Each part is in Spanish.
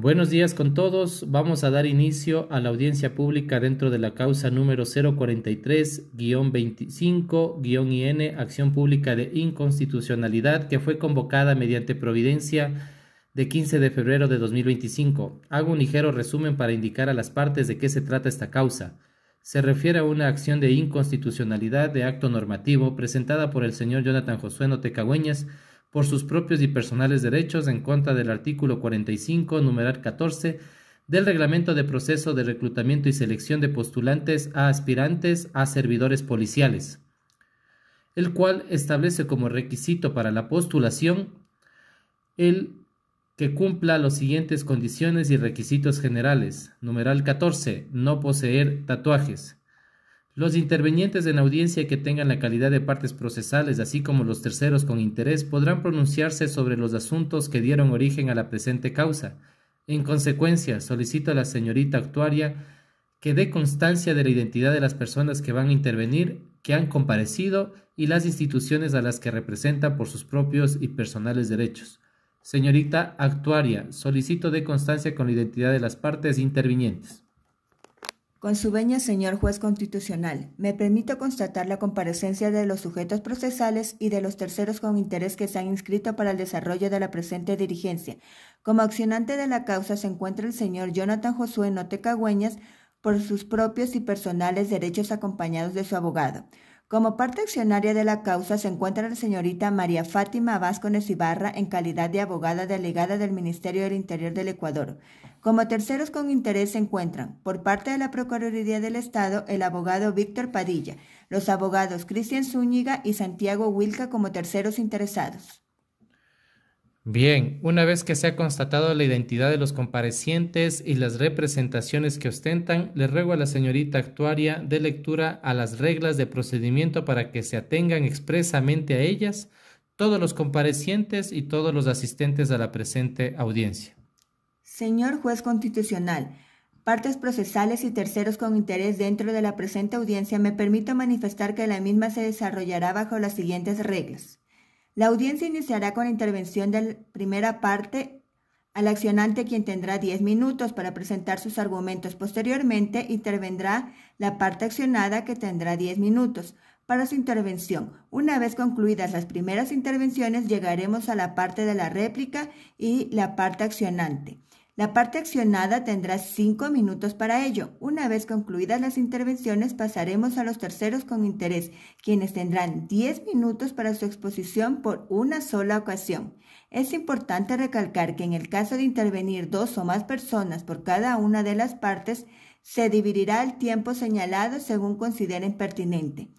Buenos días con todos. Vamos a dar inicio a la audiencia pública dentro de la causa número 043-25-IN, acción pública de inconstitucionalidad que fue convocada mediante providencia de 15 de febrero de 2025. Hago un ligero resumen para indicar a las partes de qué se trata esta causa. Se refiere a una acción de inconstitucionalidad de acto normativo presentada por el señor Jonathan Josué Notecagüeñas por sus propios y personales derechos en contra del artículo 45, numeral 14, del Reglamento de Proceso de Reclutamiento y Selección de Postulantes a aspirantes a servidores policiales, el cual establece como requisito para la postulación el que cumpla las siguientes condiciones y requisitos generales. Numeral 14. No poseer tatuajes. Los intervenientes en audiencia que tengan la calidad de partes procesales, así como los terceros con interés, podrán pronunciarse sobre los asuntos que dieron origen a la presente causa. En consecuencia, solicito a la señorita actuaria que dé constancia de la identidad de las personas que van a intervenir, que han comparecido y las instituciones a las que representan por sus propios y personales derechos. Señorita actuaria, solicito dé constancia con la identidad de las partes intervinientes. Con su venia, señor juez constitucional, me permito constatar la comparecencia de los sujetos procesales y de los terceros con interés que se han inscrito para el desarrollo de la presente diligencia. Como accionante de la causa se encuentra el señor Jonathan Josué Notecagüeñas por sus propios y personales derechos acompañados de su abogado. Como parte accionaria de la causa se encuentra la señorita María Fátima Vázquez Ibarra en calidad de abogada delegada del Ministerio del Interior del Ecuador. Como terceros con interés se encuentran, por parte de la Procuraduría del Estado, el abogado Víctor Padilla, los abogados Cristian Zúñiga y Santiago Wilca como terceros interesados. Bien, una vez que se ha constatado la identidad de los comparecientes y las representaciones que ostentan, le ruego a la señorita actuaria dé lectura a las reglas de procedimiento para que se atengan expresamente a ellas todos los comparecientes y todos los asistentes a la presente audiencia. Señor juez constitucional, partes procesales y terceros con interés dentro de la presente audiencia, me permito manifestar que la misma se desarrollará bajo las siguientes reglas. La audiencia iniciará con la intervención de la primera parte al accionante, quien tendrá 10 minutos para presentar sus argumentos. Posteriormente intervendrá la parte accionada, que tendrá 10 minutos para su intervención. Una vez concluidas las primeras intervenciones, llegaremos a la parte de la réplica y la parte accionante. La parte accionada tendrá 5 minutos para ello. Una vez concluidas las intervenciones, pasaremos a los terceros con interés, quienes tendrán 10 minutos para su exposición por una sola ocasión. Es importante recalcar que en el caso de intervenir 2 o más personas por cada una de las partes, se dividirá el tiempo señalado según consideren pertinente.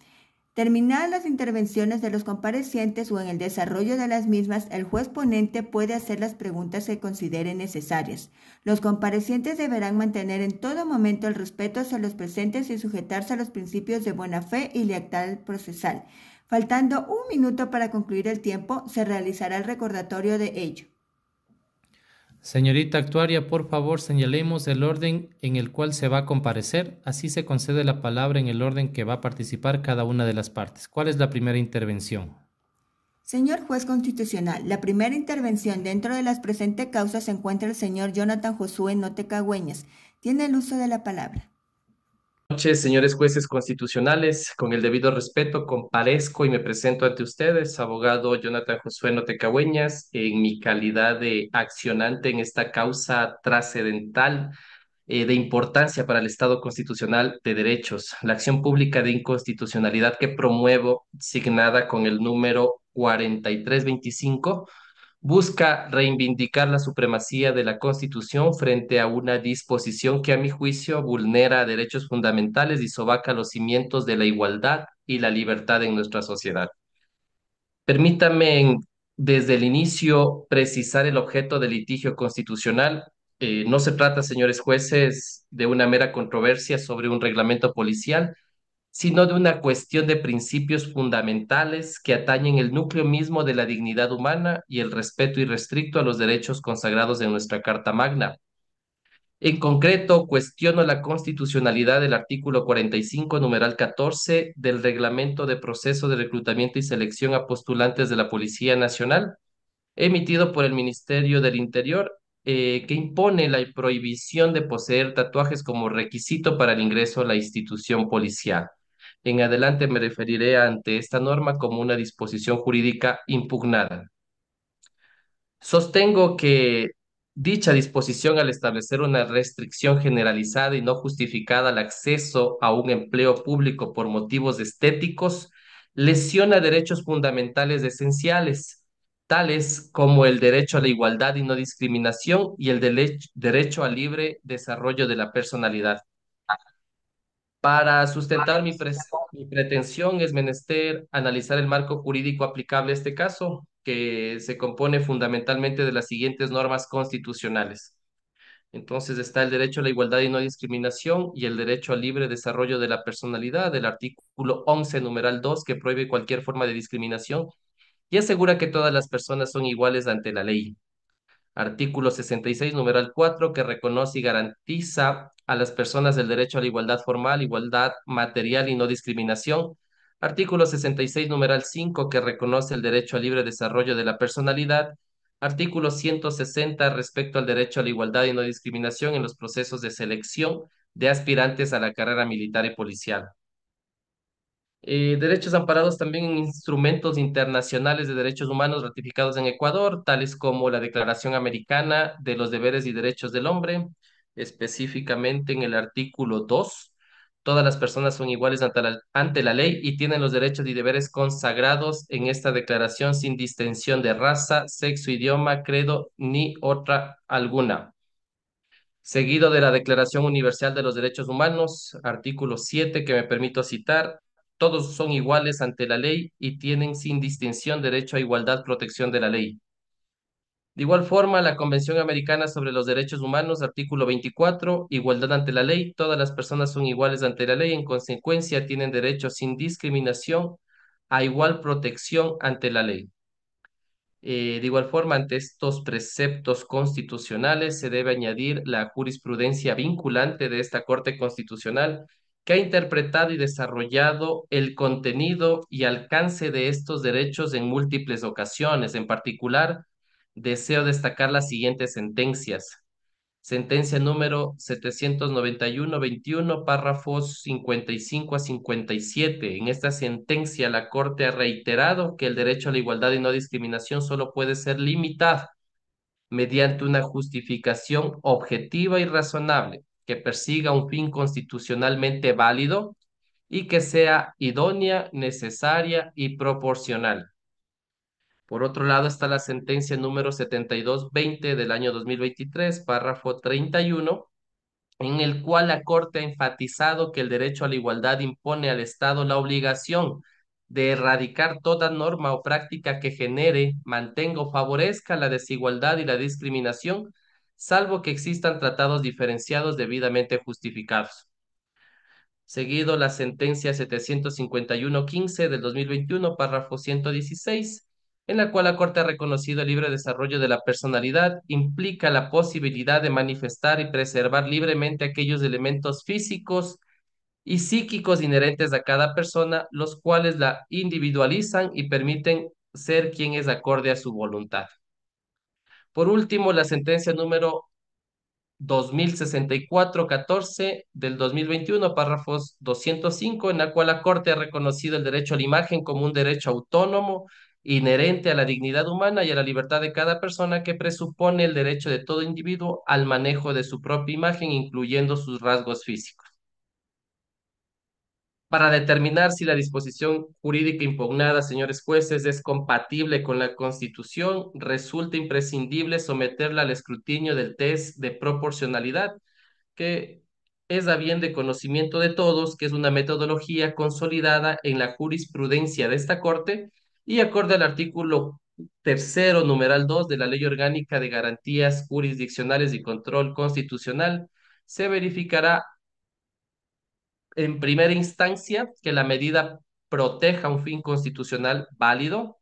Terminadas las intervenciones de los comparecientes o en el desarrollo de las mismas, el juez ponente puede hacer las preguntas que considere necesarias. Los comparecientes deberán mantener en todo momento el respeto hacia los presentes y sujetarse a los principios de buena fe y lealtad procesal. Faltando 1 minuto para concluir el tiempo, se realizará el recordatorio de ello. Señorita actuaria, por favor, señalemos el orden en el cual se va a comparecer. Así se concede la palabra en el orden que va a participar cada una de las partes. ¿Cuál es la primera intervención? Señor juez constitucional, la primera intervención dentro de las presentes causas se encuentra el señor Jonathan Josué Notecagüeñas. Tiene el uso de la palabra. Buenas noches, señores jueces constitucionales. Con el debido respeto, comparezco y me presento ante ustedes, abogado Jonathan Josué Notecagüeñas, en mi calidad de accionante en esta causa trascendental de importancia para el Estado constitucional de derechos, la acción pública de inconstitucionalidad que promuevo, signada con el número 4325, busca reivindicar la supremacía de la Constitución frente a una disposición que, a mi juicio, vulnera derechos fundamentales y sobaca los cimientos de la igualdad y la libertad en nuestra sociedad. Permítanme, desde el inicio, precisar el objeto del litigio constitucional. No se trata, señores jueces, de una mera controversia sobre un reglamento policial, sino de una cuestión de principios fundamentales que atañen el núcleo mismo de la dignidad humana y el respeto irrestricto a los derechos consagrados en nuestra Carta Magna. En concreto, cuestiono la constitucionalidad del artículo 45, numeral 14, del Reglamento de Proceso de Reclutamiento y Selección a Postulantes de la Policía Nacional, emitido por el Ministerio del Interior que impone la prohibición de poseer tatuajes como requisito para el ingreso a la institución policial. En adelante me referiré ante esta norma como una disposición jurídica impugnada. Sostengo que dicha disposición, al establecer una restricción generalizada y no justificada al acceso a un empleo público por motivos estéticos, lesiona derechos fundamentales esenciales, tales como el derecho a la igualdad y no discriminación y el derecho al libre desarrollo de la personalidad. Para sustentar mi pretensión es menester analizar el marco jurídico aplicable a este caso, que se compone fundamentalmente de las siguientes normas constitucionales. Entonces está el derecho a la igualdad y no discriminación y el derecho al libre desarrollo de la personalidad, del artículo 11, numeral 2, que prohíbe cualquier forma de discriminación y asegura que todas las personas son iguales ante la ley. Artículo 66, numeral 4, que reconoce y garantiza a las personas el derecho a la igualdad formal, igualdad material y no discriminación. Artículo 66, numeral 5, que reconoce el derecho al libre desarrollo de la personalidad. Artículo 160, respecto al derecho a la igualdad y no discriminación en los procesos de selección de aspirantes a la carrera militar y policial. Derechos amparados también en instrumentos internacionales de derechos humanos ratificados en Ecuador, tales como la Declaración Americana de los Deberes y Derechos del Hombre, específicamente en el artículo 2. Todas las personas son iguales ante la ley y tienen los derechos y deberes consagrados en esta declaración sin distinción de raza, sexo, idioma, credo ni otra alguna. Seguido de la Declaración Universal de los Derechos Humanos, artículo 7, que me permito citar: todos son iguales ante la ley y tienen sin distinción derecho a igualdad, protección de la ley. De igual forma, la Convención Americana sobre los Derechos Humanos, artículo 24, igualdad ante la ley, todas las personas son iguales ante la ley, en consecuencia tienen derecho sin discriminación a igual protección ante la ley. De igual forma, ante estos preceptos constitucionales se debe añadir la jurisprudencia vinculante de esta Corte Constitucional, que ha interpretado y desarrollado el contenido y alcance de estos derechos en múltiples ocasiones. En particular, deseo destacar las siguientes sentencias. Sentencia número 791-21, párrafos 55 a 57. En esta sentencia, la Corte ha reiterado que el derecho a la igualdad y no discriminación solo puede ser limitado mediante una justificación objetiva y razonable que persiga un fin constitucionalmente válido y que sea idónea, necesaria y proporcional. Por otro lado está la sentencia número 72-20 del año 2023, párrafo 31, en el cual la Corte ha enfatizado que el derecho a la igualdad impone al Estado la obligación de erradicar toda norma o práctica que genere, mantenga o favorezca la desigualdad y la discriminación, salvo que existan tratados diferenciados debidamente justificados. Seguido la sentencia 751-15 del 2021, párrafo 116, en la cual la Corte ha reconocido el libre desarrollo de la personalidad, implica la posibilidad de manifestar y preservar libremente aquellos elementos físicos y psíquicos inherentes a cada persona, los cuales la individualizan y permiten ser quien es acorde a su voluntad. Por último, la sentencia número 2064-14 del 2021, párrafos 205, en la cual la Corte ha reconocido el derecho a la imagen como un derecho autónomo, inherente a la dignidad humana y a la libertad de cada persona, que presupone el derecho de todo individuo al manejo de su propia imagen, incluyendo sus rasgos físicos. Para determinar si la disposición jurídica impugnada, señores jueces, es compatible con la Constitución, resulta imprescindible someterla al escrutinio del test de proporcionalidad, que es a bien de conocimiento de todos, que es una metodología consolidada en la jurisprudencia de esta Corte y acorde al artículo tercero, numeral 2 de la Ley Orgánica de Garantías Jurisdiccionales y Control Constitucional. Se verificará en primera instancia que la medida proteja un fin constitucional válido.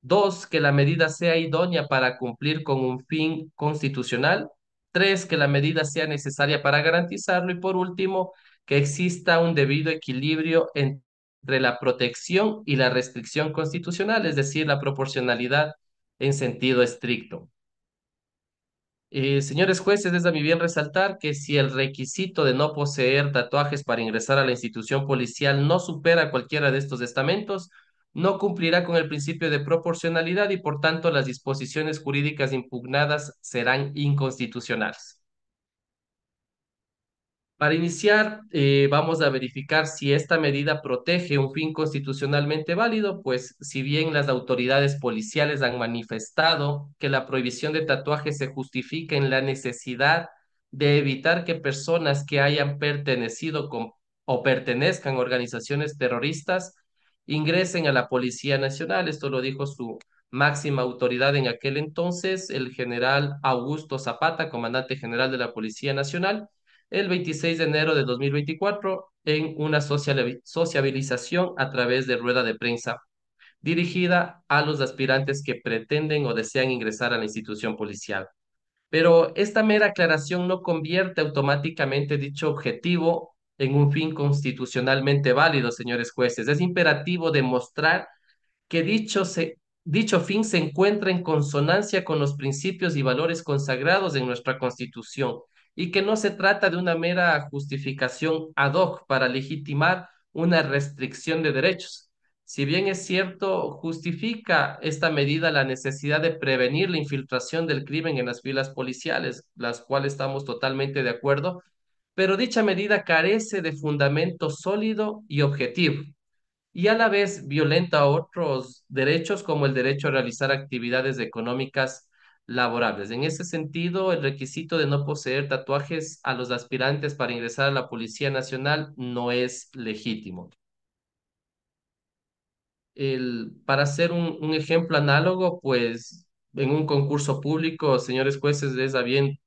Dos, que la medida sea idónea para cumplir con un fin constitucional. Tres, que la medida sea necesaria para garantizarlo. Y por último, que exista un debido equilibrio entre la protección y la restricción constitucional, es decir, la proporcionalidad en sentido estricto. Señores jueces, es a mi bien resaltar que si el requisito de no poseer tatuajes para ingresar a la institución policial no supera cualquiera de estos estamentos, no cumplirá con el principio de proporcionalidad y por tanto las disposiciones jurídicas impugnadas serán inconstitucionales. Para iniciar, vamos a verificar si esta medida protege un fin constitucionalmente válido, pues si bien las autoridades policiales han manifestado que la prohibición de tatuajes se justifica en la necesidad de evitar que personas que hayan pertenecido o pertenezcan a organizaciones terroristas ingresen a la Policía Nacional. Esto lo dijo su máxima autoridad en aquel entonces, el general Augusto Zapata, comandante general de la Policía Nacional el 26 de enero de 2024 en una sociabilización a través de rueda de prensa dirigida a los aspirantes que pretenden o desean ingresar a la institución policial. Pero esta mera aclaración no convierte automáticamente dicho objetivo en un fin constitucionalmente válido, señores jueces. Es imperativo demostrar que dicho fin se encuentra en consonancia con los principios y valores consagrados en nuestra Constitución y que no se trata de una mera justificación ad hoc para legitimar una restricción de derechos. Si bien es cierto, justifica esta medida la necesidad de prevenir la infiltración del crimen en las filas policiales, las cuales estamos totalmente de acuerdo, pero dicha medida carece de fundamento sólido y objetivo y a la vez violenta otros derechos como el derecho a realizar actividades económicas laborables. En ese sentido, el requisito de no poseer tatuajes a los aspirantes para ingresar a la Policía Nacional no es legítimo. Para hacer un ejemplo análogo, pues en un concurso público, señores jueces, les a bien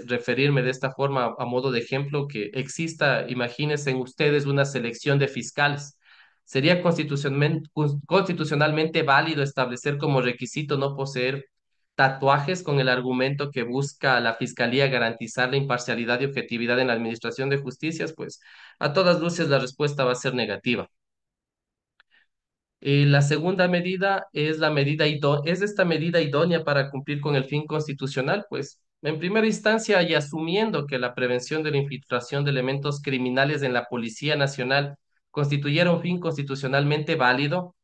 referirme de esta forma a modo de ejemplo que exista, imagínense ustedes, una selección de fiscales. ¿Sería constitucionalmente válido establecer como requisito no poseer tatuajes con el argumento que busca la Fiscalía garantizar la imparcialidad y objetividad en la administración de justicias? Pues a todas luces la respuesta va a ser negativa. La segunda medida es ¿es esta medida idónea para cumplir con el fin constitucional? Pues en primera instancia y asumiendo que la prevención de la infiltración de elementos criminales en la Policía Nacional constituyera un fin constitucionalmente válido,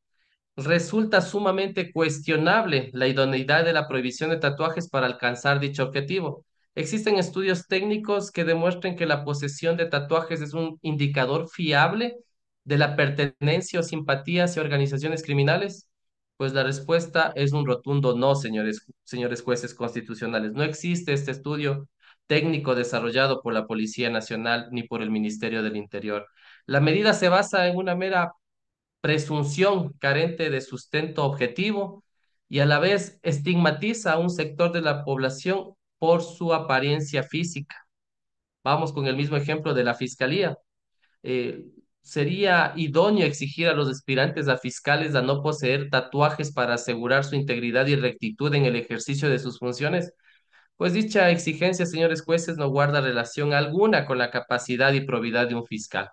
resulta sumamente cuestionable la idoneidad de la prohibición de tatuajes para alcanzar dicho objetivo. Existen estudios técnicos que demuestran que la posesión de tatuajes es un indicador fiable de la pertenencia o simpatía hacia organizaciones criminales. Pues la respuesta es un rotundo no, señores jueces constitucionales. No existe este estudio técnico desarrollado por la Policía Nacional ni por el Ministerio del Interior. La medida se basa en una mera presunción carente de sustento objetivo y a la vez estigmatiza a un sector de la población por su apariencia física. Vamos con el mismo ejemplo de la fiscalía. Eh, ¿Sería idóneo exigir a los aspirantes a fiscales a no poseer tatuajes para asegurar su integridad y rectitud en el ejercicio de sus funciones? Pues dicha exigencia, señores jueces, no guarda relación alguna con la capacidad y probidad de un fiscal.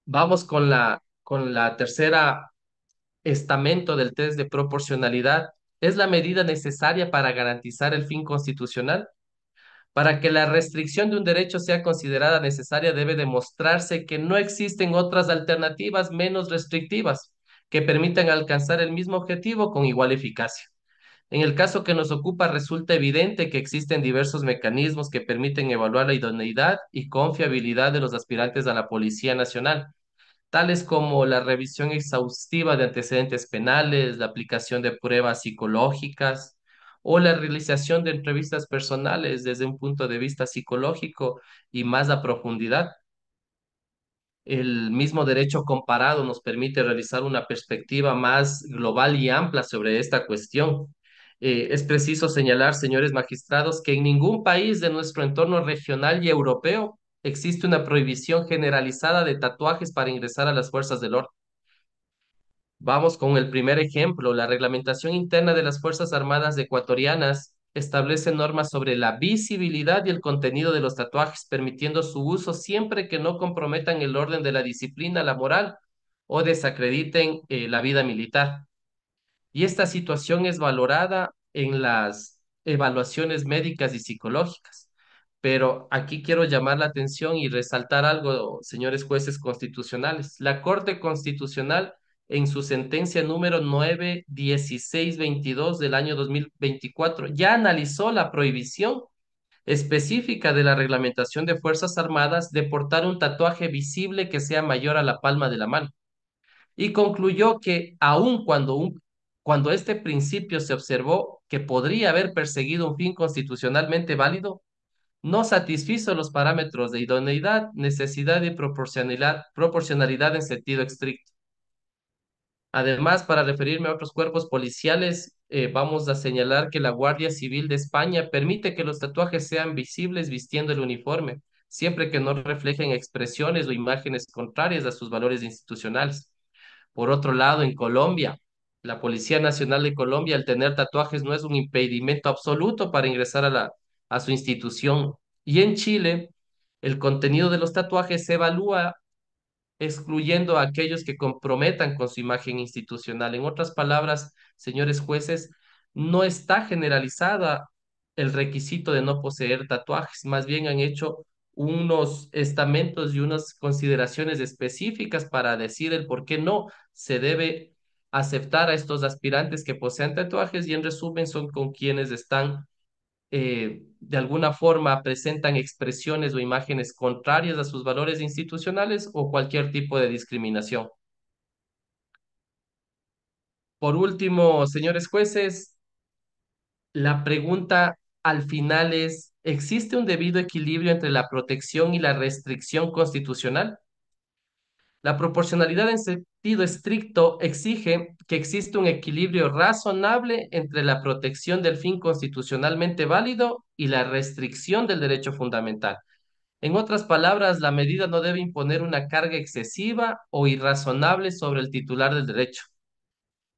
Vamos con la tercera estamento del test de proporcionalidad. ¿Es la medida necesaria para garantizar el fin constitucional? Para que la restricción de un derecho sea considerada necesaria, debe demostrarse que no existen otras alternativas menos restrictivas que permitan alcanzar el mismo objetivo con igual eficacia. En el caso que nos ocupa, resulta evidente que existen diversos mecanismos que permiten evaluar la idoneidad y confiabilidad de los aspirantes a la Policía Nacional, tales como la revisión exhaustiva de antecedentes penales, la aplicación de pruebas psicológicas o la realización de entrevistas personales desde un punto de vista psicológico y más a profundidad. El mismo derecho comparado nos permite realizar una perspectiva más global y amplia sobre esta cuestión. Es preciso señalar, señores magistrados, que en ningún país de nuestro entorno regional y europeo existe una prohibición generalizada de tatuajes para ingresar a las fuerzas del orden. Vamos con el primer ejemplo. La reglamentación interna de las Fuerzas Armadas ecuatorianas establece normas sobre la visibilidad y el contenido de los tatuajes, permitiendo su uso siempre que no comprometan el orden de la disciplina, la moral o desacrediten la vida militar. Y esta situación es valorada en evaluaciones médicas y psicológicas. Pero aquí quiero llamar la atención y resaltar algo, señores jueces constitucionales. La Corte Constitucional, en su sentencia número 9-16-22 del año 2024, ya analizó la prohibición específica de la reglamentación de Fuerzas Armadas de portar un tatuaje visible que sea mayor a la palma de la mano y concluyó que aun cuando este principio se observó que podría haber perseguido un fin constitucionalmente válido, no satisfizo los parámetros de idoneidad, necesidad y proporcionalidad en sentido estricto. Además, para referirme a otros cuerpos policiales, vamos a señalar que la Guardia Civil de España permite que los tatuajes sean visibles vistiendo el uniforme, siempre que no reflejen expresiones o imágenes contrarias a sus valores institucionales. Por otro lado, en Colombia, la Policía Nacional de Colombia, al tener tatuajes, no es un impedimento absoluto para ingresar a su institución. Y en Chile, el contenido de los tatuajes se evalúa excluyendo a aquellos que comprometan con su imagen institucional. En otras palabras, señores jueces, no está generalizada el requisito de no poseer tatuajes, más bien han hecho unos estamentos y unas consideraciones específicas para decir el por qué no se debe aceptar a estos aspirantes que posean tatuajes y en resumen son con quienes están de alguna forma presentan expresiones o imágenes contrarias a sus valores institucionales o cualquier tipo de discriminación. Por último, señores jueces, la pregunta al final es, ¿existe un debido equilibrio entre la protección y la restricción constitucional? La proporcionalidad en sentido estricto exige que exista un equilibrio razonable entre la protección del fin constitucionalmente válido y la restricción del derecho fundamental. En otras palabras, la medida no debe imponer una carga excesiva o irrazonable sobre el titular del derecho.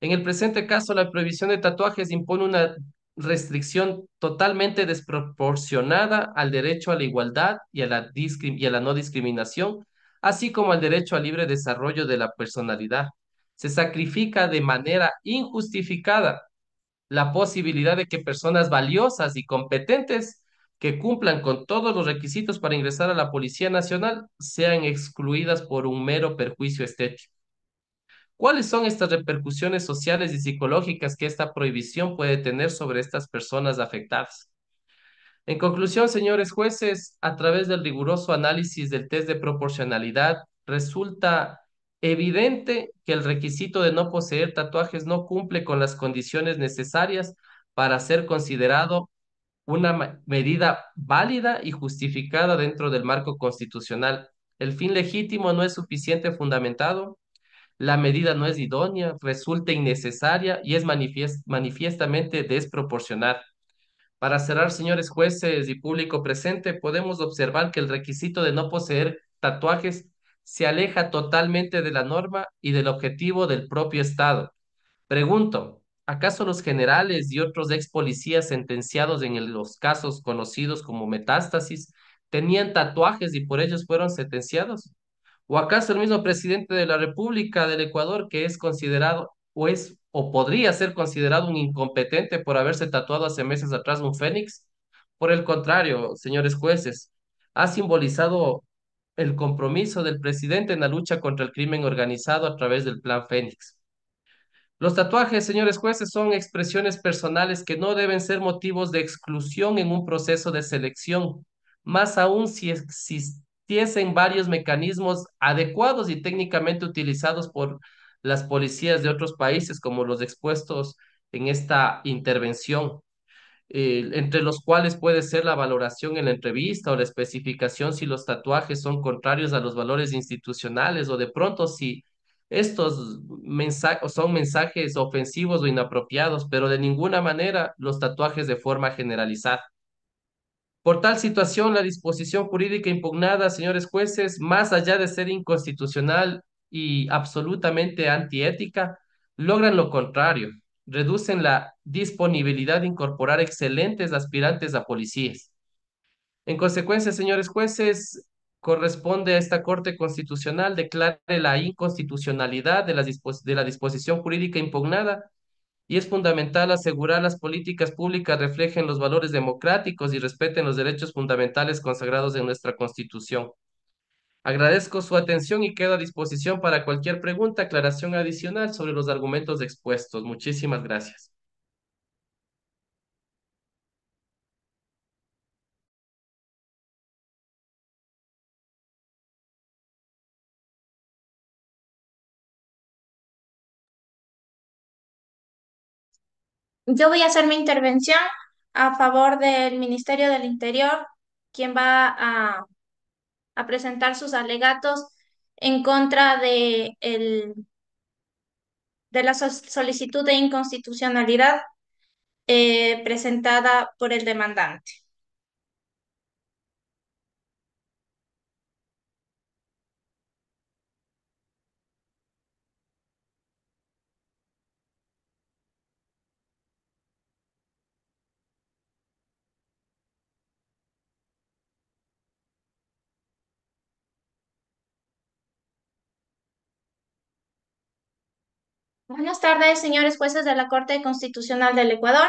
En el presente caso, la prohibición de tatuajes impone una restricción totalmente desproporcionada al derecho a la igualdad y a la no discriminación, así como al derecho al libre desarrollo de la personalidad. Se sacrifica de manera injustificada la posibilidad de que personas valiosas y competentes que cumplan con todos los requisitos para ingresar a la Policía Nacional sean excluidas por un mero perjuicio estético. ¿Cuáles son estas repercusiones sociales y psicológicas que esta prohibición puede tener sobre estas personas afectadas? En conclusión, señores jueces, a través del riguroso análisis del test de proporcionalidad, resulta evidente que el requisito de no poseer tatuajes no cumple con las condiciones necesarias para ser considerado una medida válida y justificada dentro del marco constitucional. El fin legítimo no es suficiente fundamentado, la medida no es idónea, resulta innecesaria y es manifiestamente desproporcionada. Para cerrar, señores jueces y público presente, podemos observar que el requisito de no poseer tatuajes se aleja totalmente de la norma y del objetivo del propio Estado. Pregunto, ¿acaso los generales y otros ex policías sentenciados en los casos conocidos como Metástasis tenían tatuajes y por ellos fueron sentenciados? ¿O acaso el mismo presidente de la República del Ecuador, que es considerado o podría ser considerado un incompetente por haberse tatuado hace meses atrás un fénix? Por el contrario, señores jueces, ha simbolizado el compromiso del presidente en la lucha contra el crimen organizado a través del Plan Fénix. Los tatuajes, señores jueces, son expresiones personales que no deben ser motivos de exclusión en un proceso de selección, más aún si existiesen varios mecanismos adecuados y técnicamente utilizados por las policías de otros países, como los expuestos en esta intervención, entre los cuales puede ser la valoración en la entrevista o la especificación si los tatuajes son contrarios a los valores institucionales o de pronto si estos mensajes son mensajes ofensivos o inapropiados, pero de ninguna manera los tatuajes de forma generalizada. Por tal situación, la disposición jurídica impugnada, señores jueces, más allá de ser inconstitucional y absolutamente antiética, logran lo contrario, reducen la disponibilidad de incorporar excelentes aspirantes a policías. En consecuencia, señores jueces, corresponde a esta Corte Constitucional declare la inconstitucionalidad de la disposición jurídica impugnada y es fundamental asegurar las políticas públicas reflejen los valores democráticos y respeten los derechos fundamentales consagrados en nuestra Constitución. Agradezco su atención y quedo a disposición para cualquier pregunta, aclaración adicional sobre los argumentos expuestos. Muchísimas gracias. Yo voy a hacer mi intervención a favor del Ministerio del Interior, quien va a presentar sus alegatos en contra de la solicitud de inconstitucionalidad presentada por el demandante. Buenas tardes, señores jueces de la Corte Constitucional del Ecuador.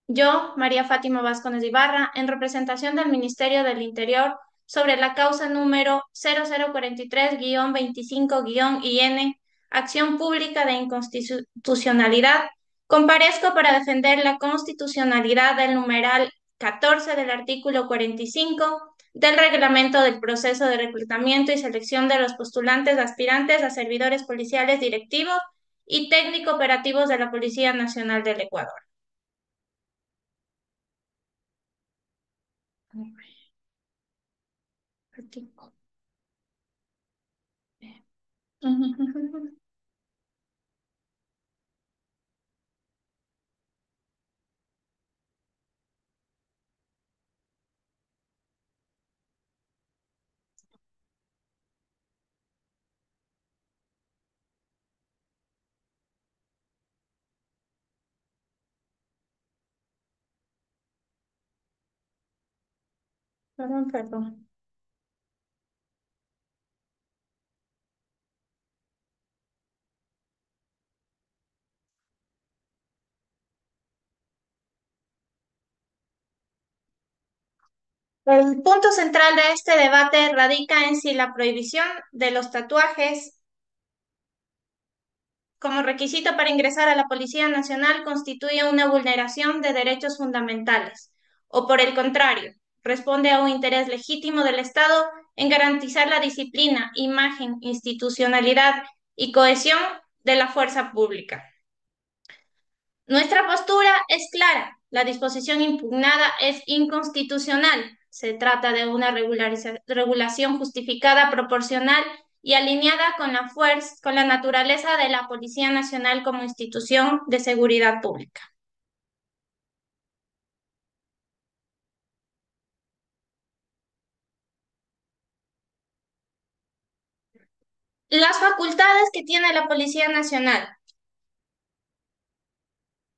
Yo, María Fátima Vázquez Ibarra, en representación del Ministerio del Interior, sobre la causa número 0043-25-IN, acción pública de inconstitucionalidad, comparezco para defender la constitucionalidad del numeral 14 del artículo 45 del Reglamento del Proceso de Reclutamiento y Selección de los Postulantes aspirantes a servidores policiales directivos y técnico-operativos de la Policía Nacional del Ecuador. Perdón, perdón. El punto central de este debate radica en si la prohibición de los tatuajes como requisito para ingresar a la Policía Nacional constituye una vulneración de derechos fundamentales, o por el contrario, responde a un interés legítimo del Estado en garantizar la disciplina, imagen, institucionalidad y cohesión de la fuerza pública. Nuestra postura es clara. La disposición impugnada es inconstitucional. Se trata de una regulación justificada, proporcional y alineada con la naturaleza de la Policía Nacional como institución de seguridad pública. Las facultades que tiene la Policía Nacional.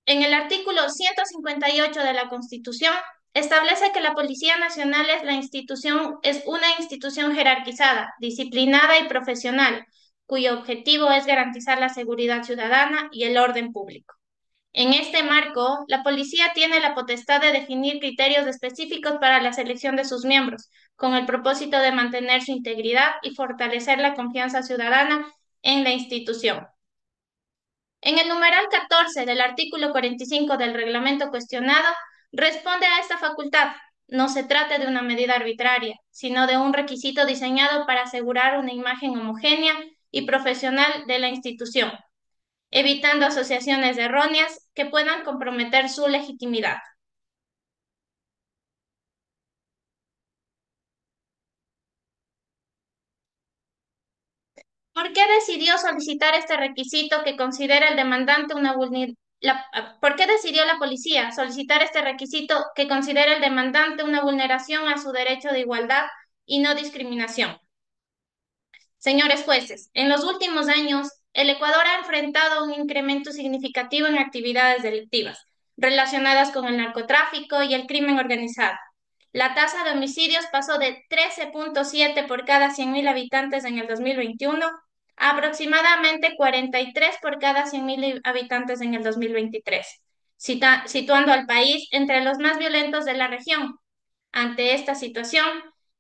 En el artículo 158 de la Constitución establece que la Policía Nacional es una institución jerarquizada, disciplinada y profesional, cuyo objetivo es garantizar la seguridad ciudadana y el orden público. En este marco, la policía tiene la potestad de definir criterios específicos para la selección de sus miembros, con el propósito de mantener su integridad y fortalecer la confianza ciudadana en la institución. En el numeral 14 del artículo 45 del reglamento cuestionado, responde a esta facultad. No se trata de una medida arbitraria, sino de un requisito diseñado para asegurar una imagen homogénea y profesional de la institución, evitando asociaciones erróneas que puedan comprometer su legitimidad. ¿Por qué decidió solicitar este requisito que considera el demandante una ¿Por qué decidió la policía solicitar este requisito que considera el demandante una vulneración a su derecho de igualdad y no discriminación? Señores jueces, en los últimos años, el Ecuador ha enfrentado un incremento significativo en actividades delictivas relacionadas con el narcotráfico y el crimen organizado. La tasa de homicidios pasó de 13.7 por cada 100.000 habitantes en el 2021 a aproximadamente 43 por cada 100.000 habitantes en el 2023, situando al país entre los más violentos de la región. Ante esta situación,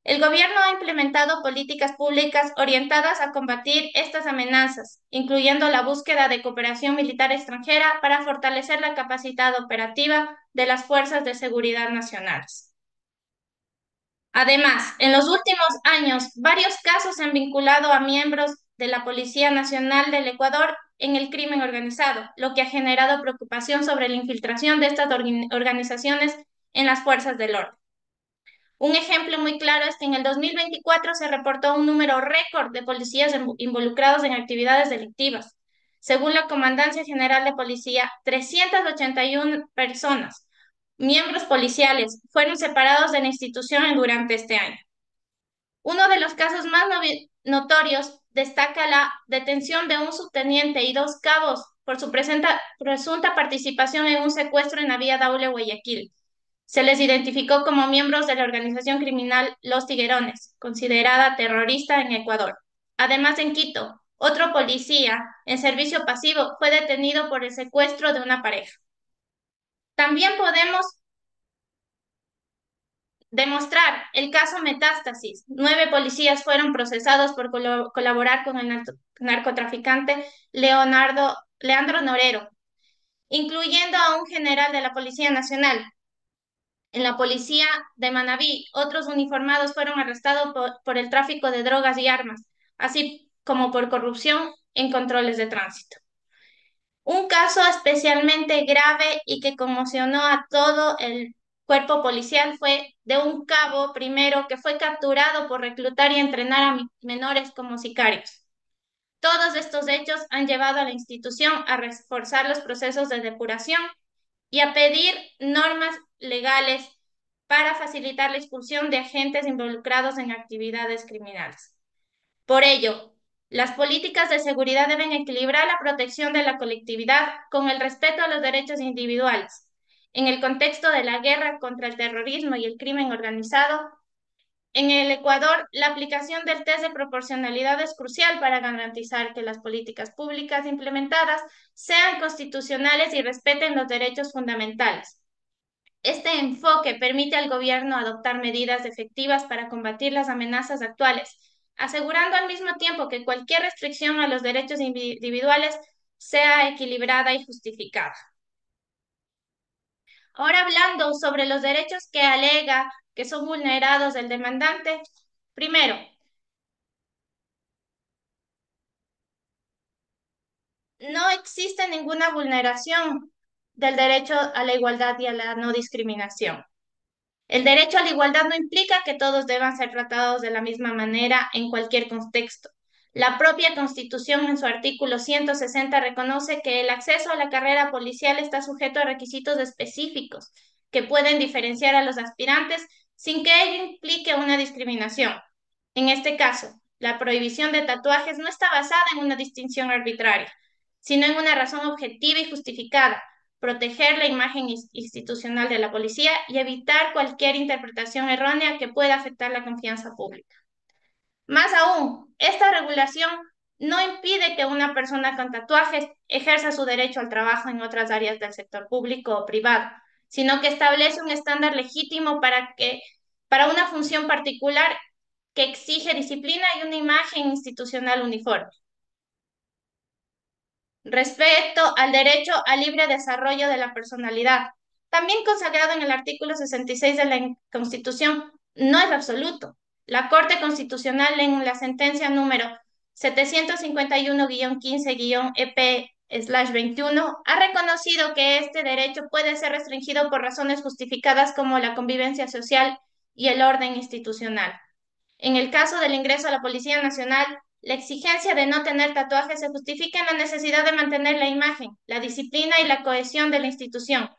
el gobierno ha implementado políticas públicas orientadas a combatir estas amenazas, incluyendo la búsqueda de cooperación militar extranjera para fortalecer la capacidad operativa de las fuerzas de seguridad nacionales. Además, en los últimos años, varios casos se han vinculado a miembros de la Policía Nacional del Ecuador en el crimen organizado, lo que ha generado preocupación sobre la infiltración de estas organizaciones en las fuerzas del orden. Un ejemplo muy claro es que en el 2024 se reportó un número récord de policías involucrados en actividades delictivas. Según la Comandancia General de Policía, 381 personas, miembros policiales, fueron separados de la institución durante este año. Uno de los casos más notorios destaca la detención de un subteniente y dos cabos por su presunta participación en un secuestro en la vía Daule-Guayaquil. Se les identificó como miembros de la organización criminal Los Tiguerones, considerada terrorista en Ecuador. Además, en Quito, otro policía en servicio pasivo fue detenido por el secuestro de una pareja. También podemos demostrar el caso Metástasis. 9 policías fueron procesados por colaborar con el narcotraficante Leandro Norero, incluyendo a un general de la Policía Nacional. En la policía de Manabí, otros uniformados fueron arrestados por el tráfico de drogas y armas, así como por corrupción en controles de tránsito. Un caso especialmente grave y que conmocionó a todo el cuerpo policial fue de un cabo primero que fue capturado por reclutar y entrenar a menores como sicarios. Todos estos hechos han llevado a la institución a reforzar los procesos de depuración y a pedir normas legales para facilitar la expulsión de agentes involucrados en actividades criminales. Por ello, las políticas de seguridad deben equilibrar la protección de la colectividad con el respeto a los derechos individuales. En el contexto de la guerra contra el terrorismo y el crimen organizado, en el Ecuador, la aplicación del test de proporcionalidad es crucial para garantizar que las políticas públicas implementadas sean constitucionales y respeten los derechos fundamentales. Este enfoque permite al gobierno adoptar medidas efectivas para combatir las amenazas actuales, asegurando al mismo tiempo que cualquier restricción a los derechos individuales sea equilibrada y justificada. Ahora hablando sobre los derechos que alega que son vulnerados del demandante, primero, no existe ninguna vulneración del derecho a la igualdad y a la no discriminación. El derecho a la igualdad no implica que todos deban ser tratados de la misma manera en cualquier contexto. La propia Constitución en su artículo 160 reconoce que el acceso a la carrera policial está sujeto a requisitos específicos que pueden diferenciar a los aspirantes sin que ello implique una discriminación. En este caso, la prohibición de tatuajes no está basada en una distinción arbitraria, sino en una razón objetiva y justificada: proteger la imagen institucional de la policía y evitar cualquier interpretación errónea que pueda afectar la confianza pública. Más aún, esta regulación no impide que una persona con tatuajes ejerza su derecho al trabajo en otras áreas del sector público o privado, sino que establece un estándar legítimo para una función particular que exige disciplina y una imagen institucional uniforme. Respecto al derecho al libre desarrollo de la personalidad, también consagrado en el artículo 66 de la Constitución, no es absoluto. La Corte Constitucional, en la sentencia número 751-15-EP/21, ha reconocido que este derecho puede ser restringido por razones justificadas como la convivencia social y el orden institucional. En el caso del ingreso a la Policía Nacional, la exigencia de no tener tatuajes se justifica en la necesidad de mantener la imagen, la disciplina y la cohesión de la institución.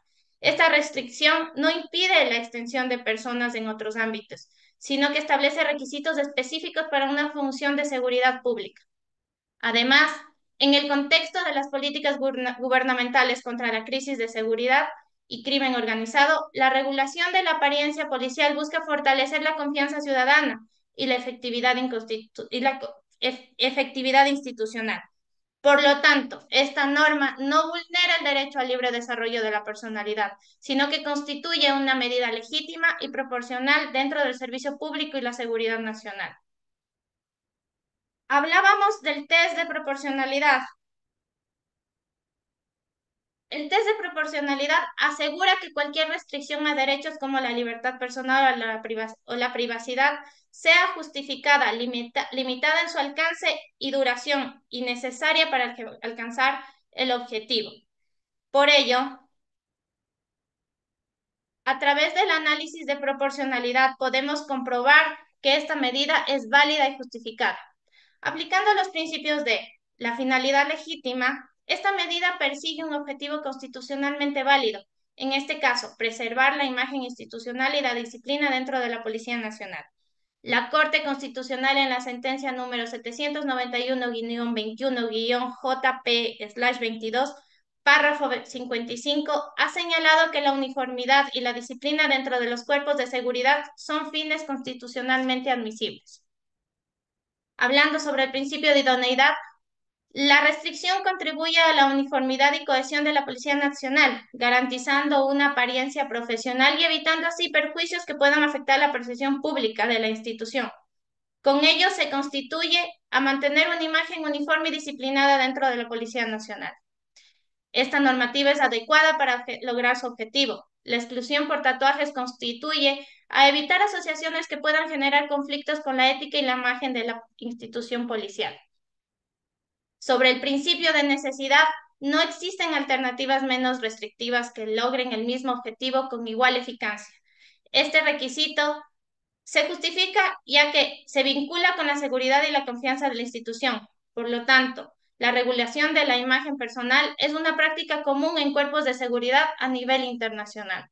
Esta restricción no impide la extensión de personas en otros ámbitos, sino que establece requisitos específicos para una función de seguridad pública. Además, en el contexto de las políticas gubernamentales contra la crisis de seguridad y crimen organizado, la regulación de la apariencia policial busca fortalecer la confianza ciudadana y la efectividad efectividad institucional. Por lo tanto, esta norma no vulnera el derecho al libre desarrollo de la personalidad, sino que constituye una medida legítima y proporcional dentro del servicio público y la seguridad nacional. Hablábamos del test de proporcionalidad. El test de proporcionalidad asegura que cualquier restricción a derechos como la libertad personal o la privacidad sea justificada, limitada en su alcance y duración y necesaria para alcanzar el objetivo. Por ello, a través del análisis de proporcionalidad podemos comprobar que esta medida es válida y justificada. Aplicando los principios de la finalidad legítima, esta medida persigue un objetivo constitucionalmente válido, en este caso, preservar la imagen institucional y la disciplina dentro de la Policía Nacional. La Corte Constitucional en la sentencia número 791-21-JP/22, párrafo 55, ha señalado que la uniformidad y la disciplina dentro de los cuerpos de seguridad son fines constitucionalmente admisibles. Hablando sobre el principio de idoneidad, la restricción contribuye a la uniformidad y cohesión de la Policía Nacional, garantizando una apariencia profesional y evitando así perjuicios que puedan afectar la percepción pública de la institución. Con ello se constituye a mantener una imagen uniforme y disciplinada dentro de la Policía Nacional. Esta normativa es adecuada para lograr su objetivo. La exclusión por tatuajes constituye a evitar asociaciones que puedan generar conflictos con la ética y la imagen de la institución policial. Sobre el principio de necesidad, no existen alternativas menos restrictivas que logren el mismo objetivo con igual eficacia. Este requisito se justifica ya que se vincula con la seguridad y la confianza de la institución. Por lo tanto, la regulación de la imagen personal es una práctica común en cuerpos de seguridad a nivel internacional.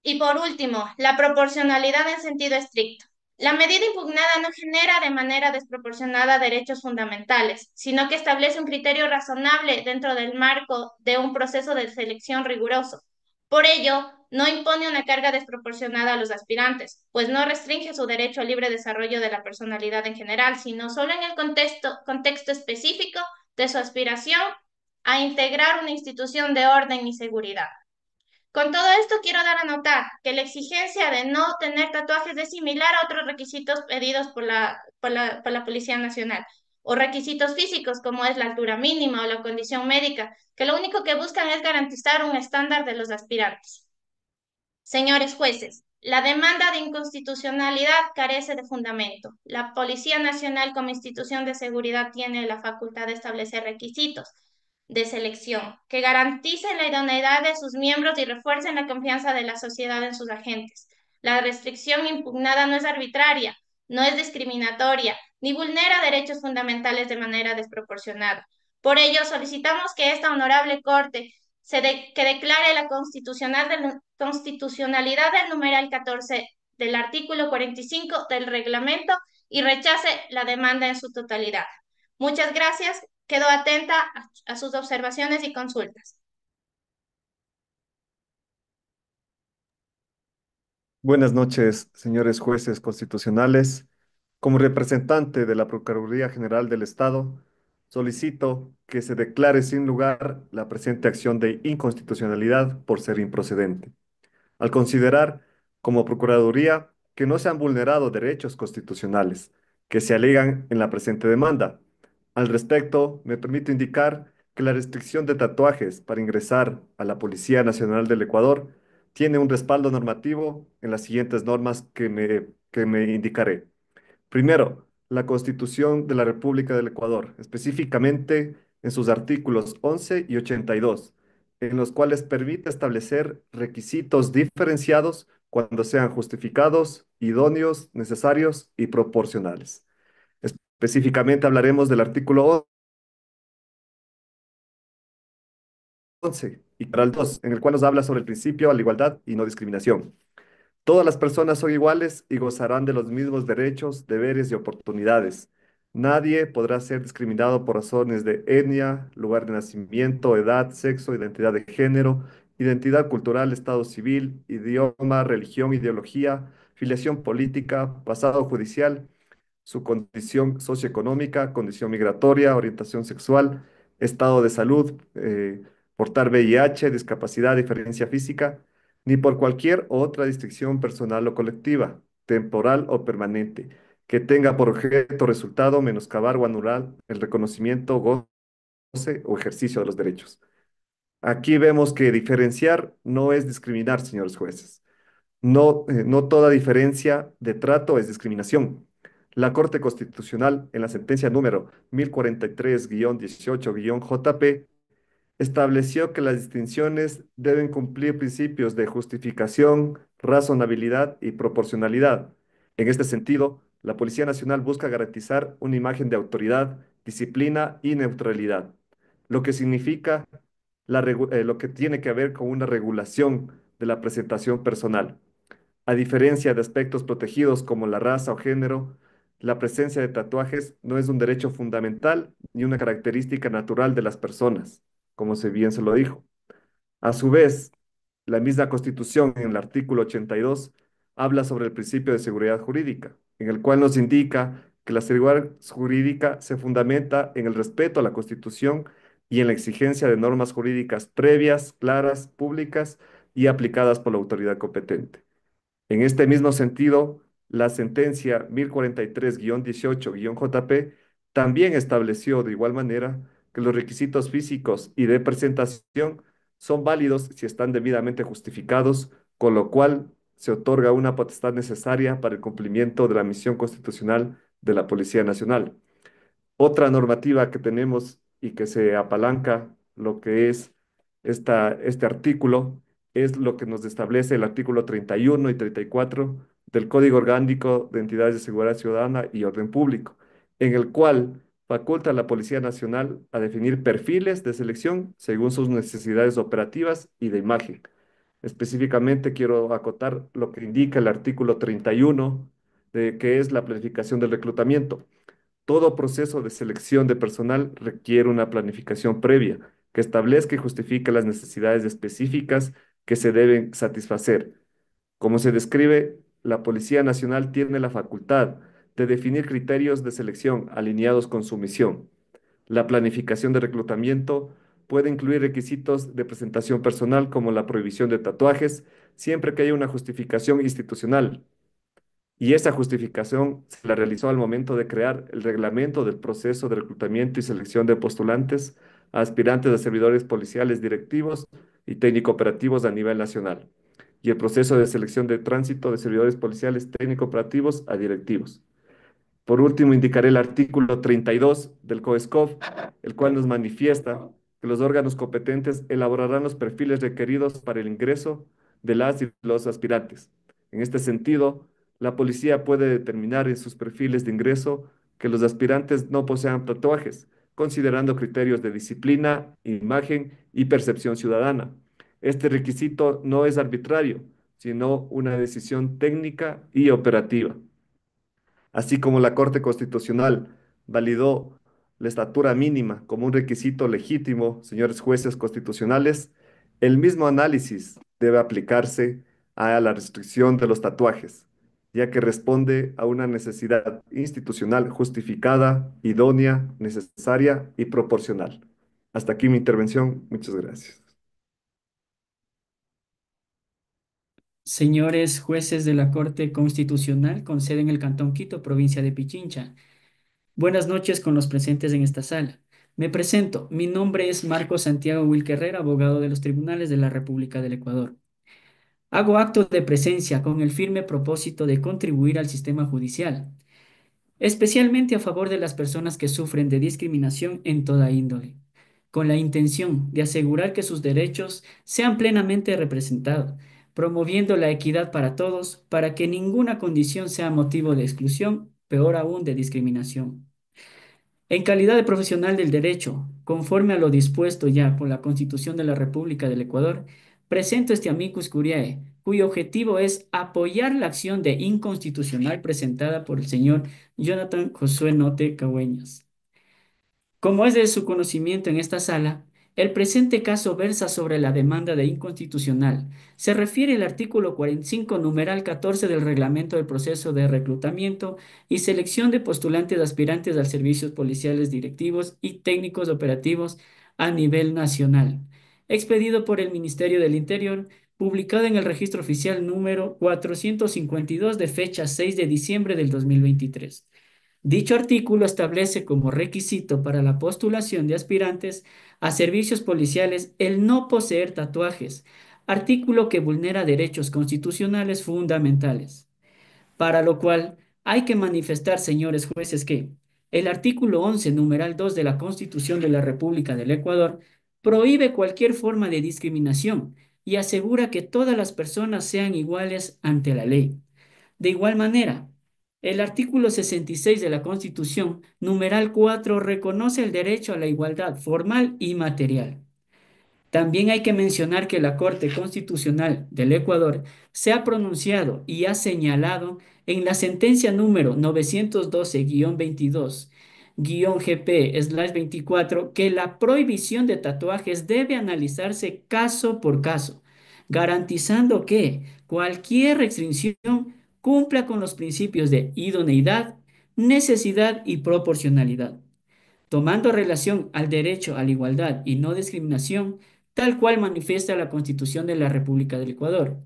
Y por último, la proporcionalidad en sentido estricto. La medida impugnada no genera de manera desproporcionada derechos fundamentales, sino que establece un criterio razonable dentro del marco de un proceso de selección riguroso. Por ello, no impone una carga desproporcionada a los aspirantes, pues no restringe su derecho al libre desarrollo de la personalidad en general, sino solo en el contexto específico de su aspiración a integrar una institución de orden y seguridad. Con todo esto quiero dar a notar que la exigencia de no tener tatuajes es similar a otros requisitos pedidos por la Policía Nacional, o requisitos físicos como es la altura mínima o la condición médica, que lo único que buscan es garantizar un estándar de los aspirantes. Señores jueces, la demanda de inconstitucionalidad carece de fundamento. La Policía Nacional como institución de seguridad tiene la facultad de establecer requisitos de selección que garanticen la idoneidad de sus miembros y refuercen la confianza de la sociedad en sus agentes. La restricción impugnada no es arbitraria, no es discriminatoria, ni vulnera derechos fundamentales de manera desproporcionada. Por ello, solicitamos que esta honorable Corte que declare la constitucionalidad del numeral 14 del artículo 45 del reglamento y rechace la demanda en su totalidad. Muchas gracias. Quedo atenta a sus observaciones y consultas. Buenas noches, señores jueces constitucionales. Como representante de la Procuraduría General del Estado, solicito que se declare sin lugar la presente acción de inconstitucionalidad por ser improcedente, al considerar como Procuraduría que no se han vulnerado derechos constitucionales que se alegan en la presente demanda. Al respecto, me permito indicar que la restricción de tatuajes para ingresar a la Policía Nacional del Ecuador tiene un respaldo normativo en las siguientes normas que me indicaré. Primero, la Constitución de la República del Ecuador, específicamente en sus artículos 11 y 82, en los cuales permite establecer requisitos diferenciados cuando sean justificados, idóneos, necesarios y proporcionales. Específicamente hablaremos del artículo 11 y para el 2, en el cual nos habla sobre el principio a la igualdad y no discriminación. Todas las personas son iguales y gozarán de los mismos derechos, deberes y oportunidades. Nadie podrá ser discriminado por razones de etnia, lugar de nacimiento, edad, sexo, identidad de género, identidad cultural, estado civil, idioma, religión, ideología, filiación política, pasado judicial, su condición socioeconómica, condición migratoria, orientación sexual, estado de salud, portar VIH, discapacidad, diferencia física, ni por cualquier otra distinción personal o colectiva, temporal o permanente, que tenga por objeto resultado menoscabar o anular el reconocimiento, goce o ejercicio de los derechos. Aquí vemos que diferenciar no es discriminar, señores jueces. No, no toda diferencia de trato es discriminación. La Corte Constitucional, en la sentencia número 1043-18-JP, estableció que las distinciones deben cumplir principios de justificación, razonabilidad y proporcionalidad. En este sentido, la Policía Nacional busca garantizar una imagen de autoridad, disciplina y neutralidad, lo que significa lo que tiene que ver con una regulación de la presentación personal. A diferencia de aspectos protegidos como la raza o género, la presencia de tatuajes no es un derecho fundamental ni una característica natural de las personas, como se bien se lo dijo. A su vez, la misma Constitución, en el artículo 82, habla sobre el principio de seguridad jurídica, en el cual nos indica que la seguridad jurídica se fundamenta en el respeto a la Constitución y en la exigencia de normas jurídicas previas, claras, públicas y aplicadas por la autoridad competente. En este mismo sentido, la sentencia 1043-18-JP también estableció de igual manera que los requisitos físicos y de presentación son válidos si están debidamente justificados, con lo cual se otorga una potestad necesaria para el cumplimiento de la misión constitucional de la Policía Nacional. Otra normativa que tenemos y que se apalanca lo que es este artículo es lo que nos establece el artículo 31 y 34 del Código Orgánico de Entidades de Seguridad Ciudadana y Orden Público, en el cual faculta a la Policía Nacional a definir perfiles de selección según sus necesidades operativas y de imagen. Específicamente quiero acotar lo que indica el artículo 31, que es la planificación del reclutamiento. Todo proceso de selección de personal requiere una planificación previa que establezca y justifique las necesidades específicas que se deben satisfacer. Como se describe, la Policía Nacional tiene la facultad de definir criterios de selección alineados con su misión. La planificación de reclutamiento puede incluir requisitos de presentación personal como la prohibición de tatuajes, siempre que haya una justificación institucional, y esa justificación se la realizó al momento de crear el reglamento del proceso de reclutamiento y selección de postulantes a aspirantes a servidores policiales directivos y técnico-operativos a nivel nacional, y el proceso de selección de tránsito de servidores policiales técnico-operativos a directivos. Por último, indicaré el artículo 32 del COESCOF, el cual nos manifiesta que los órganos competentes elaborarán los perfiles requeridos para el ingreso de las y los aspirantes. En este sentido, la policía puede determinar en sus perfiles de ingreso que los aspirantes no posean tatuajes, considerando criterios de disciplina, imagen y percepción ciudadana. Este requisito no es arbitrario, sino una decisión técnica y operativa. Así como la Corte Constitucional validó la estatura mínima como un requisito legítimo, señores jueces constitucionales, el mismo análisis debe aplicarse a la restricción de los tatuajes, ya que responde a una necesidad institucional justificada, idónea, necesaria y proporcional. Hasta aquí mi intervención. Muchas gracias. Señores jueces de la Corte Constitucional con sede en el Cantón Quito, provincia de Pichincha. Buenas noches con los presentes en esta sala. Me presento. Mi nombre es Marco Santiago Wilquerrera, abogado de los tribunales de la República del Ecuador. Hago acto de presencia con el firme propósito de contribuir al sistema judicial, especialmente a favor de las personas que sufren de discriminación en toda índole, con la intención de asegurar que sus derechos sean plenamente representados, promoviendo la equidad para todos, para que ninguna condición sea motivo de exclusión, peor aún de discriminación. En calidad de profesional del derecho, conforme a lo dispuesto ya por la Constitución de la República del Ecuador, presento este amicus curiae, cuyo objetivo es apoyar la acción de inconstitucional presentada por el señor Jonathan Josué Note Cagüeñas. Como es de su conocimiento en esta sala, El presente caso versa sobre la demanda de inconstitucional. Se refiere al artículo 45, numeral 14 del Reglamento del Proceso de Reclutamiento y Selección de Postulantes aspirantes a servicios policiales directivos y técnicos operativos a nivel nacional, expedido por el Ministerio del Interior, publicado en el Registro Oficial número 452 de fecha 6 de diciembre del 2023. Dicho artículo establece como requisito para la postulación de aspirantes a servicios policiales el no poseer tatuajes, artículo que vulnera derechos constitucionales fundamentales. Para lo cual hay que manifestar, señores jueces, que el artículo 11, numeral 2 de la Constitución de la República del Ecuador prohíbe cualquier forma de discriminación y asegura que todas las personas sean iguales ante la ley. De igual manera, el artículo 66 de la Constitución, numeral 4, reconoce el derecho a la igualdad formal y material. También hay que mencionar que la Corte Constitucional del Ecuador se ha pronunciado y ha señalado en la sentencia número 912-22-GP/24 que la prohibición de tatuajes debe analizarse caso por caso, garantizando que cualquier restricción cumpla con los principios de idoneidad, necesidad y proporcionalidad, tomando relación al derecho a la igualdad y no discriminación, tal cual manifiesta la Constitución de la República del Ecuador,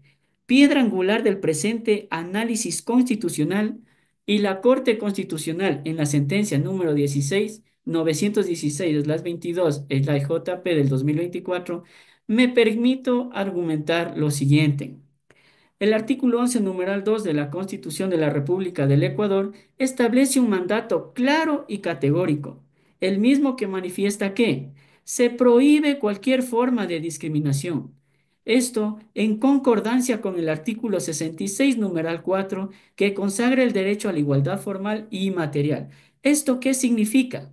piedra angular del presente análisis constitucional, y la Corte Constitucional en la sentencia número 16, 916/22/JP del 2024, me permito argumentar lo siguiente. El artículo 11, numeral 2 de la Constitución de la República del Ecuador establece un mandato claro y categórico, el mismo que manifiesta que se prohíbe cualquier forma de discriminación. Esto en concordancia con el artículo 66, numeral 4, que consagra el derecho a la igualdad formal y material. ¿Esto qué significa?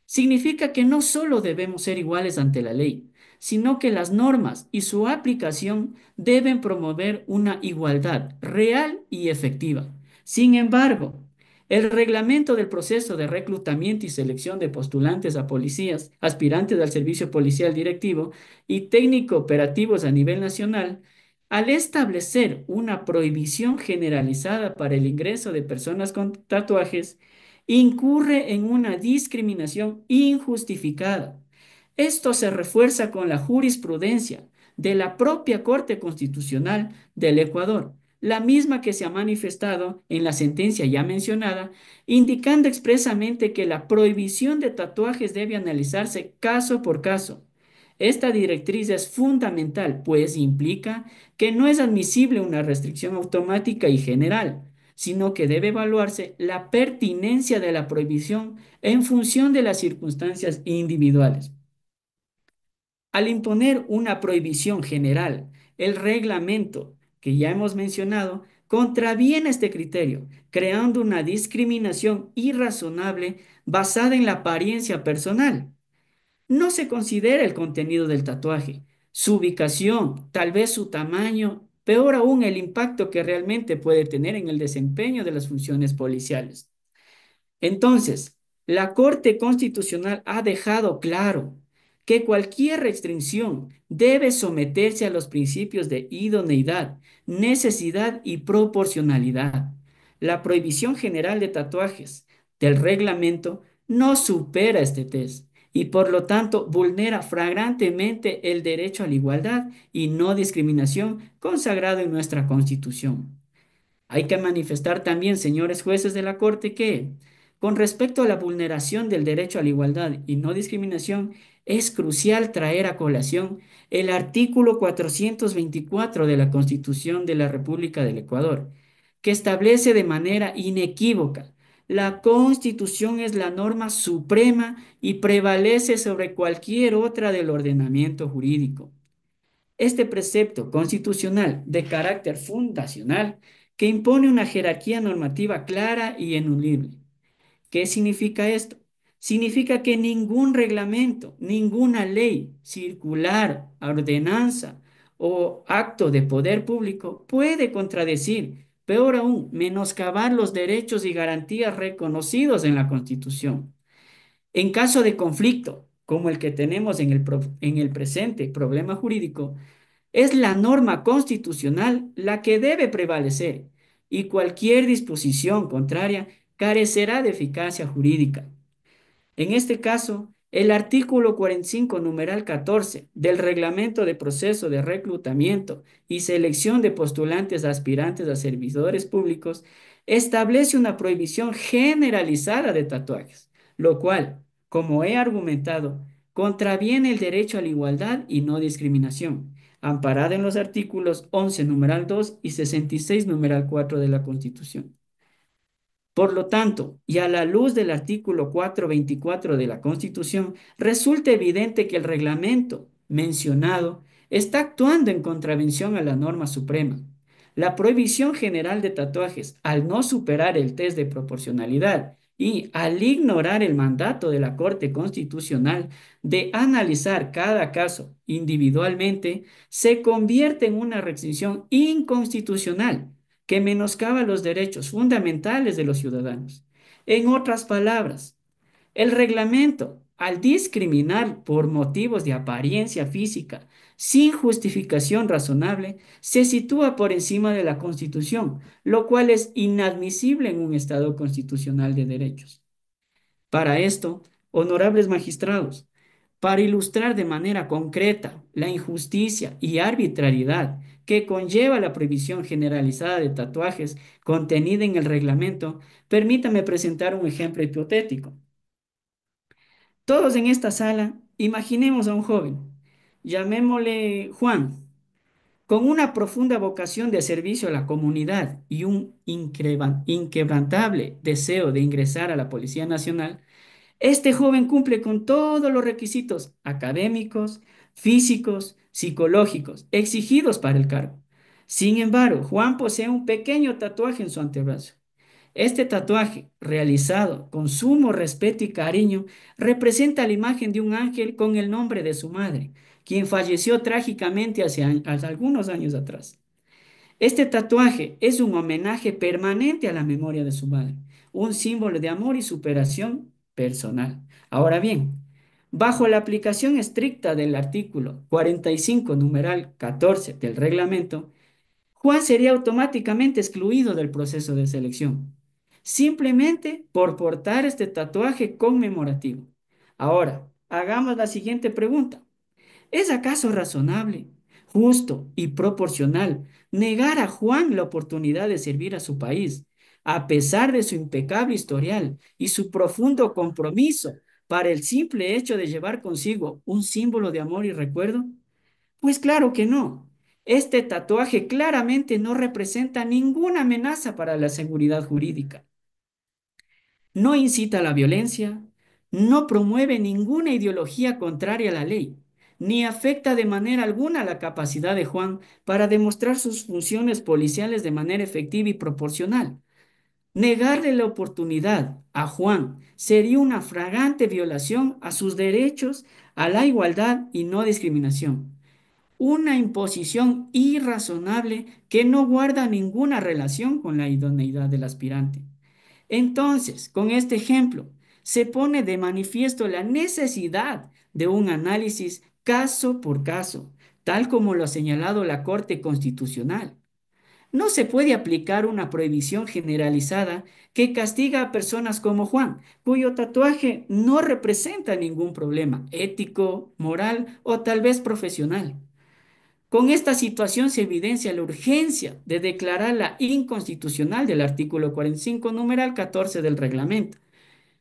Significa que no solo debemos ser iguales ante la ley, sino que las normas y su aplicación deben promover una igualdad real y efectiva. Sin embargo, el reglamento del proceso de reclutamiento y selección de postulantes a policías, aspirantes al servicio policial directivo y técnico operativos a nivel nacional, al establecer una prohibición generalizada para el ingreso de personas con tatuajes, incurre en una discriminación injustificada. Esto se refuerza con la jurisprudencia de la propia Corte Constitucional del Ecuador, la misma que se ha manifestado en la sentencia ya mencionada, indicando expresamente que la prohibición de tatuajes debe analizarse caso por caso. Esta directriz es fundamental, pues implica que no es admisible una restricción automática y general, sino que debe evaluarse la pertinencia de la prohibición en función de las circunstancias individuales. Al imponer una prohibición general, el reglamento que ya hemos mencionado contraviene este criterio, creando una discriminación irrazonable basada en la apariencia personal. No se considera el contenido del tatuaje, su ubicación, tal vez su tamaño, peor aún el impacto que realmente puede tener en el desempeño de las funciones policiales. Entonces, la Corte Constitucional ha dejado claro que cualquier restricción debe someterse a los principios de idoneidad, necesidad y proporcionalidad. La prohibición general de tatuajes del reglamento no supera este test y por lo tanto vulnera flagrantemente el derecho a la igualdad y no discriminación consagrado en nuestra Constitución. Hay que manifestar también, señores jueces de la Corte, que con respecto a la vulneración del derecho a la igualdad y no discriminación, es crucial traer a colación el artículo 424 de la Constitución de la República del Ecuador, que establece de manera inequívoca: la Constitución es la norma suprema y prevalece sobre cualquier otra del ordenamiento jurídico. Este precepto constitucional de carácter fundacional que impone una jerarquía normativa clara y ineludible. ¿Qué significa esto? Significa que ningún reglamento, ninguna ley, circular, ordenanza o acto de poder público puede contradecir, peor aún, menoscabar los derechos y garantías reconocidos en la Constitución. En caso de conflicto como el que tenemos en el presente problema jurídico, es la norma constitucional la que debe prevalecer y cualquier disposición contraria carecerá de eficacia jurídica. En este caso, el artículo 45, numeral 14 del Reglamento de Proceso de Reclutamiento y Selección de Postulantes aspirantes a servidores públicos establece una prohibición generalizada de tatuajes, lo cual, como he argumentado, contraviene el derecho a la igualdad y no discriminación, amparada en los artículos 11, numeral 2 y 66, numeral 4 de la Constitución. Por lo tanto, y a la luz del artículo 424 de la Constitución, resulta evidente que el reglamento mencionado está actuando en contravención a la norma suprema. La prohibición general de tatuajes, al no superar el test de proporcionalidad y al ignorar el mandato de la Corte Constitucional de analizar cada caso individualmente, se convierte en una restricción inconstitucional que menoscaba los derechos fundamentales de los ciudadanos. En otras palabras, el reglamento, al discriminar por motivos de apariencia física sin justificación razonable, se sitúa por encima de la Constitución, lo cual es inadmisible en un Estado constitucional de derechos. Para esto, honorables magistrados, para ilustrar de manera concreta la injusticia y arbitrariedad que conlleva la prohibición generalizada de tatuajes contenida en el reglamento, permítame presentar un ejemplo hipotético. Todos en esta sala, imaginemos a un joven, llamémosle Juan, con una profunda vocación de servicio a la comunidad y un inquebrantable deseo de ingresar a la Policía Nacional. Este joven cumple con todos los requisitos académicos, físicos, psicológicos exigidos para el cargo. Sin embargo, Juan posee un pequeño tatuaje en su antebrazo. Este tatuaje, realizado con sumo respeto y cariño, representa la imagen de un ángel con el nombre de su madre, quien falleció trágicamente hace algunos años atrás. Este tatuaje es un homenaje permanente a la memoria de su madre, un símbolo de amor y superación personal. Ahora bien, bajo la aplicación estricta del artículo 45, numeral 14 del reglamento, Juan sería automáticamente excluido del proceso de selección, simplemente por portar este tatuaje conmemorativo. Ahora, hagamos la siguiente pregunta. ¿Es acaso razonable, justo y proporcional negar a Juan la oportunidad de servir a su país, a pesar de su impecable historial y su profundo compromiso para el simple hecho de llevar consigo un símbolo de amor y recuerdo? Pues claro que no. Este tatuaje claramente no representa ninguna amenaza para la seguridad jurídica. No incita a la violencia, no promueve ninguna ideología contraria a la ley, ni afecta de manera alguna la capacidad de Juan para demostrar sus funciones policiales de manera efectiva y proporcional. Negarle la oportunidad a Juan sería una flagrante violación a sus derechos a la igualdad y no discriminación. Una imposición irrazonable que no guarda ninguna relación con la idoneidad del aspirante. Entonces, con este ejemplo, se pone de manifiesto la necesidad de un análisis caso por caso, tal como lo ha señalado la Corte Constitucional. No se puede aplicar una prohibición generalizada que castiga a personas como Juan, cuyo tatuaje no representa ningún problema ético, moral o tal vez profesional. Con esta situación se evidencia la urgencia de declarar la inconstitucional del artículo 45, numeral 14 del reglamento,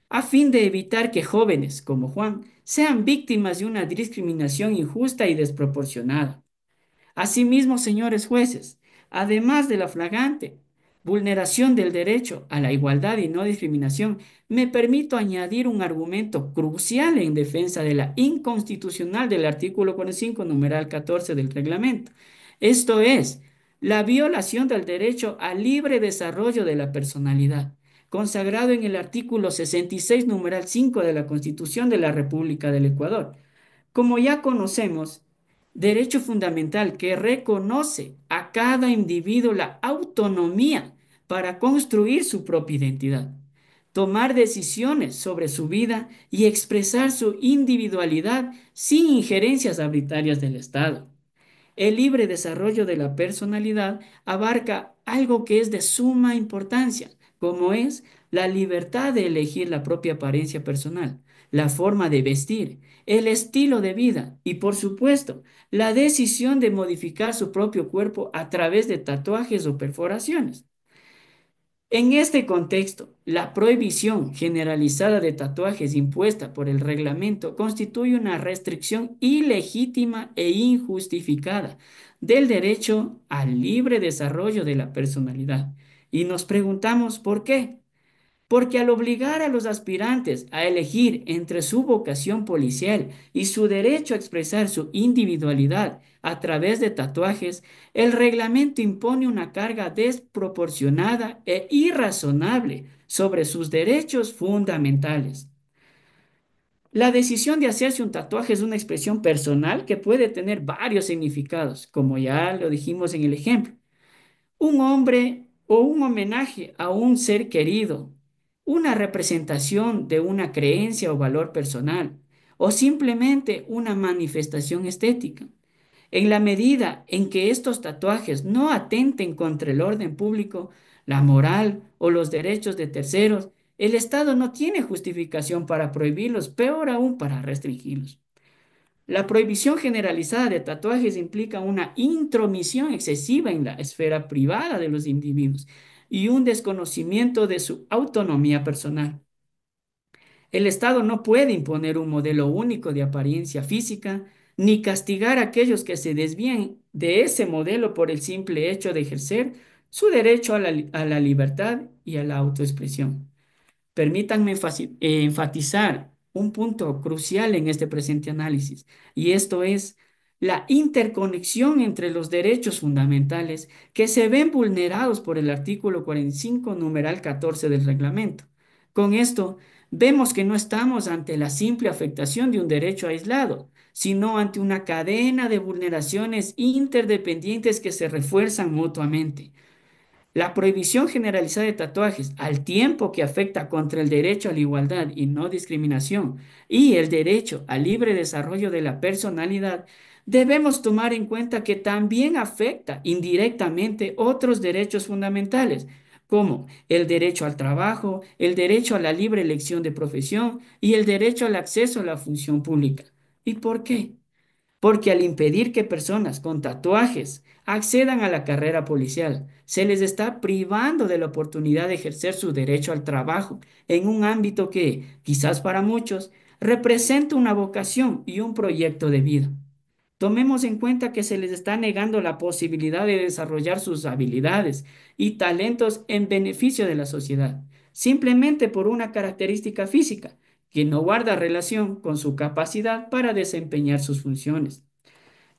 a fin de evitar que jóvenes como Juan sean víctimas de una discriminación injusta y desproporcionada. Asimismo, señores jueces, además de la flagrante vulneración del derecho a la igualdad y no discriminación, me permito añadir un argumento crucial en defensa de la inconstitucional del artículo 45, numeral 14 del reglamento. Esto es, la violación del derecho al libre desarrollo de la personalidad, consagrado en el artículo 66, numeral 5 de la Constitución de la República del Ecuador. Como ya conocemos, derecho fundamental que reconoce a cada individuo la autonomía para construir su propia identidad. tomar decisiones sobre su vida y expresar su individualidad sin injerencias arbitrarias del Estado. El libre desarrollo de la personalidad abarca algo que es de suma importancia, como es la libertad de elegir la propia apariencia personal, la forma de vestir, el estilo de vida y, por supuesto, la decisión de modificar su propio cuerpo a través de tatuajes o perforaciones. En este contexto, la prohibición generalizada de tatuajes impuesta por el reglamento constituye una restricción ilegítima e injustificada del derecho al libre desarrollo de la personalidad. Y nos preguntamos por qué. Porque al obligar a los aspirantes a elegir entre su vocación policial y su derecho a expresar su individualidad a través de tatuajes, el reglamento impone una carga desproporcionada e irrazonable sobre sus derechos fundamentales. La decisión de hacerse un tatuaje es una expresión personal que puede tener varios significados, como ya lo dijimos en el ejemplo. Un hombre o un homenaje a un ser querido, una representación de una creencia o valor personal, o simplemente una manifestación estética. En la medida en que estos tatuajes no atenten contra el orden público, la moral o los derechos de terceros, el Estado no tiene justificación para prohibirlos, peor aún para restringirlos. La prohibición generalizada de tatuajes implica una intromisión excesiva en la esfera privada de los individuos y un desconocimiento de su autonomía personal. El Estado no puede imponer un modelo único de apariencia física ni castigar a aquellos que se desvíen de ese modelo por el simple hecho de ejercer su derecho a la libertad y a la autoexpresión. Permítanme enfatizar un punto crucial en este presente análisis, y esto es la interconexión entre los derechos fundamentales que se ven vulnerados por el artículo 45, numeral 14 del reglamento. Con esto, vemos que no estamos ante la simple afectación de un derecho aislado, sino ante una cadena de vulneraciones interdependientes que se refuerzan mutuamente. La prohibición generalizada de tatuajes, al tiempo que afecta contra el derecho a la igualdad y no discriminación y el derecho al libre desarrollo de la personalidad, debemos tomar en cuenta que también afecta indirectamente otros derechos fundamentales, como el derecho al trabajo, el derecho a la libre elección de profesión y el derecho al acceso a la función pública. ¿Y por qué? Porque al impedir que personas con tatuajes accedan a la carrera policial, se les está privando de la oportunidad de ejercer su derecho al trabajo en un ámbito que, quizás para muchos, representa una vocación y un proyecto de vida. Tomemos en cuenta que se les está negando la posibilidad de desarrollar sus habilidades y talentos en beneficio de la sociedad, simplemente por una característica física que no guarda relación con su capacidad para desempeñar sus funciones.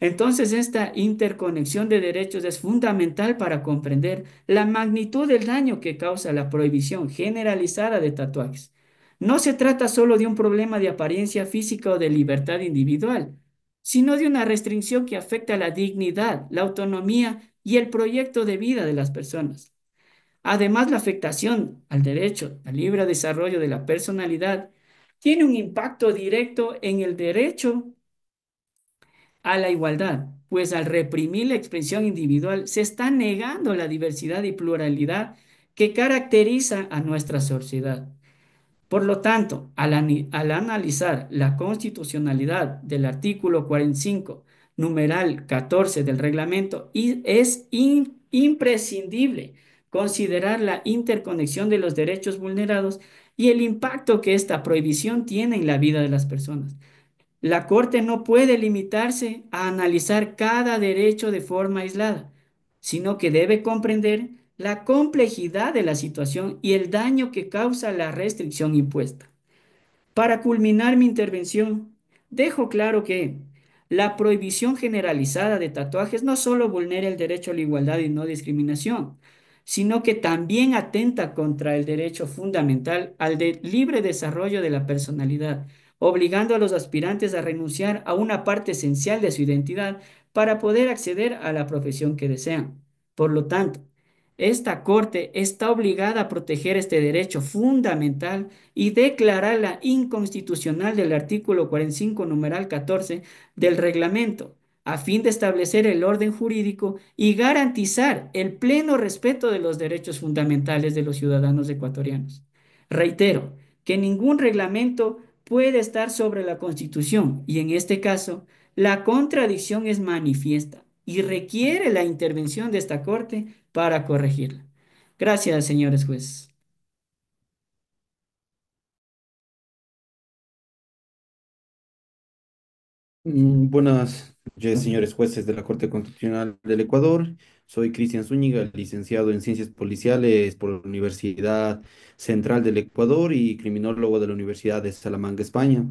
Entonces, esta interconexión de derechos es fundamental para comprender la magnitud del daño que causa la prohibición generalizada de tatuajes. No se trata solo de un problema de apariencia física o de libertad individual, sino de una restricción que afecta a la dignidad, la autonomía y el proyecto de vida de las personas. Además, la afectación al derecho al libre desarrollo de la personalidad tiene un impacto directo en el derecho a la igualdad, pues al reprimir la expresión individual se está negando la diversidad y pluralidad que caracteriza a nuestra sociedad. Por lo tanto, al analizar la constitucionalidad del artículo 45, numeral 14 del reglamento, es imprescindible considerar la interconexión de los derechos vulnerados y el impacto que esta prohibición tiene en la vida de las personas. La Corte no puede limitarse a analizar cada derecho de forma aislada, sino que debe comprender la complejidad de la situación y el daño que causa la restricción impuesta. Para culminar mi intervención, dejo claro que la prohibición generalizada de tatuajes no solo vulnera el derecho a la igualdad y no discriminación, sino que también atenta contra el derecho fundamental al libre desarrollo de la personalidad, obligando a los aspirantes a renunciar a una parte esencial de su identidad para poder acceder a la profesión que desean. Por lo tanto, esta Corte está obligada a proteger este derecho fundamental y declararla inconstitucional del artículo 45, numeral 14 del reglamento, a fin de establecer el orden jurídico y garantizar el pleno respeto de los derechos fundamentales de los ciudadanos ecuatorianos. Reitero que ningún reglamento puede estar sobre la Constitución y en este caso la contradicción es manifiesta y requiere la intervención de esta Corte para corregirla. Gracias, señores jueces. Buenas noches, señores jueces de la Corte Constitucional del Ecuador. Soy Cristian Zúñiga, licenciado en Ciencias Policiales por la Universidad Central del Ecuador y criminólogo de la Universidad de Salamanca, España.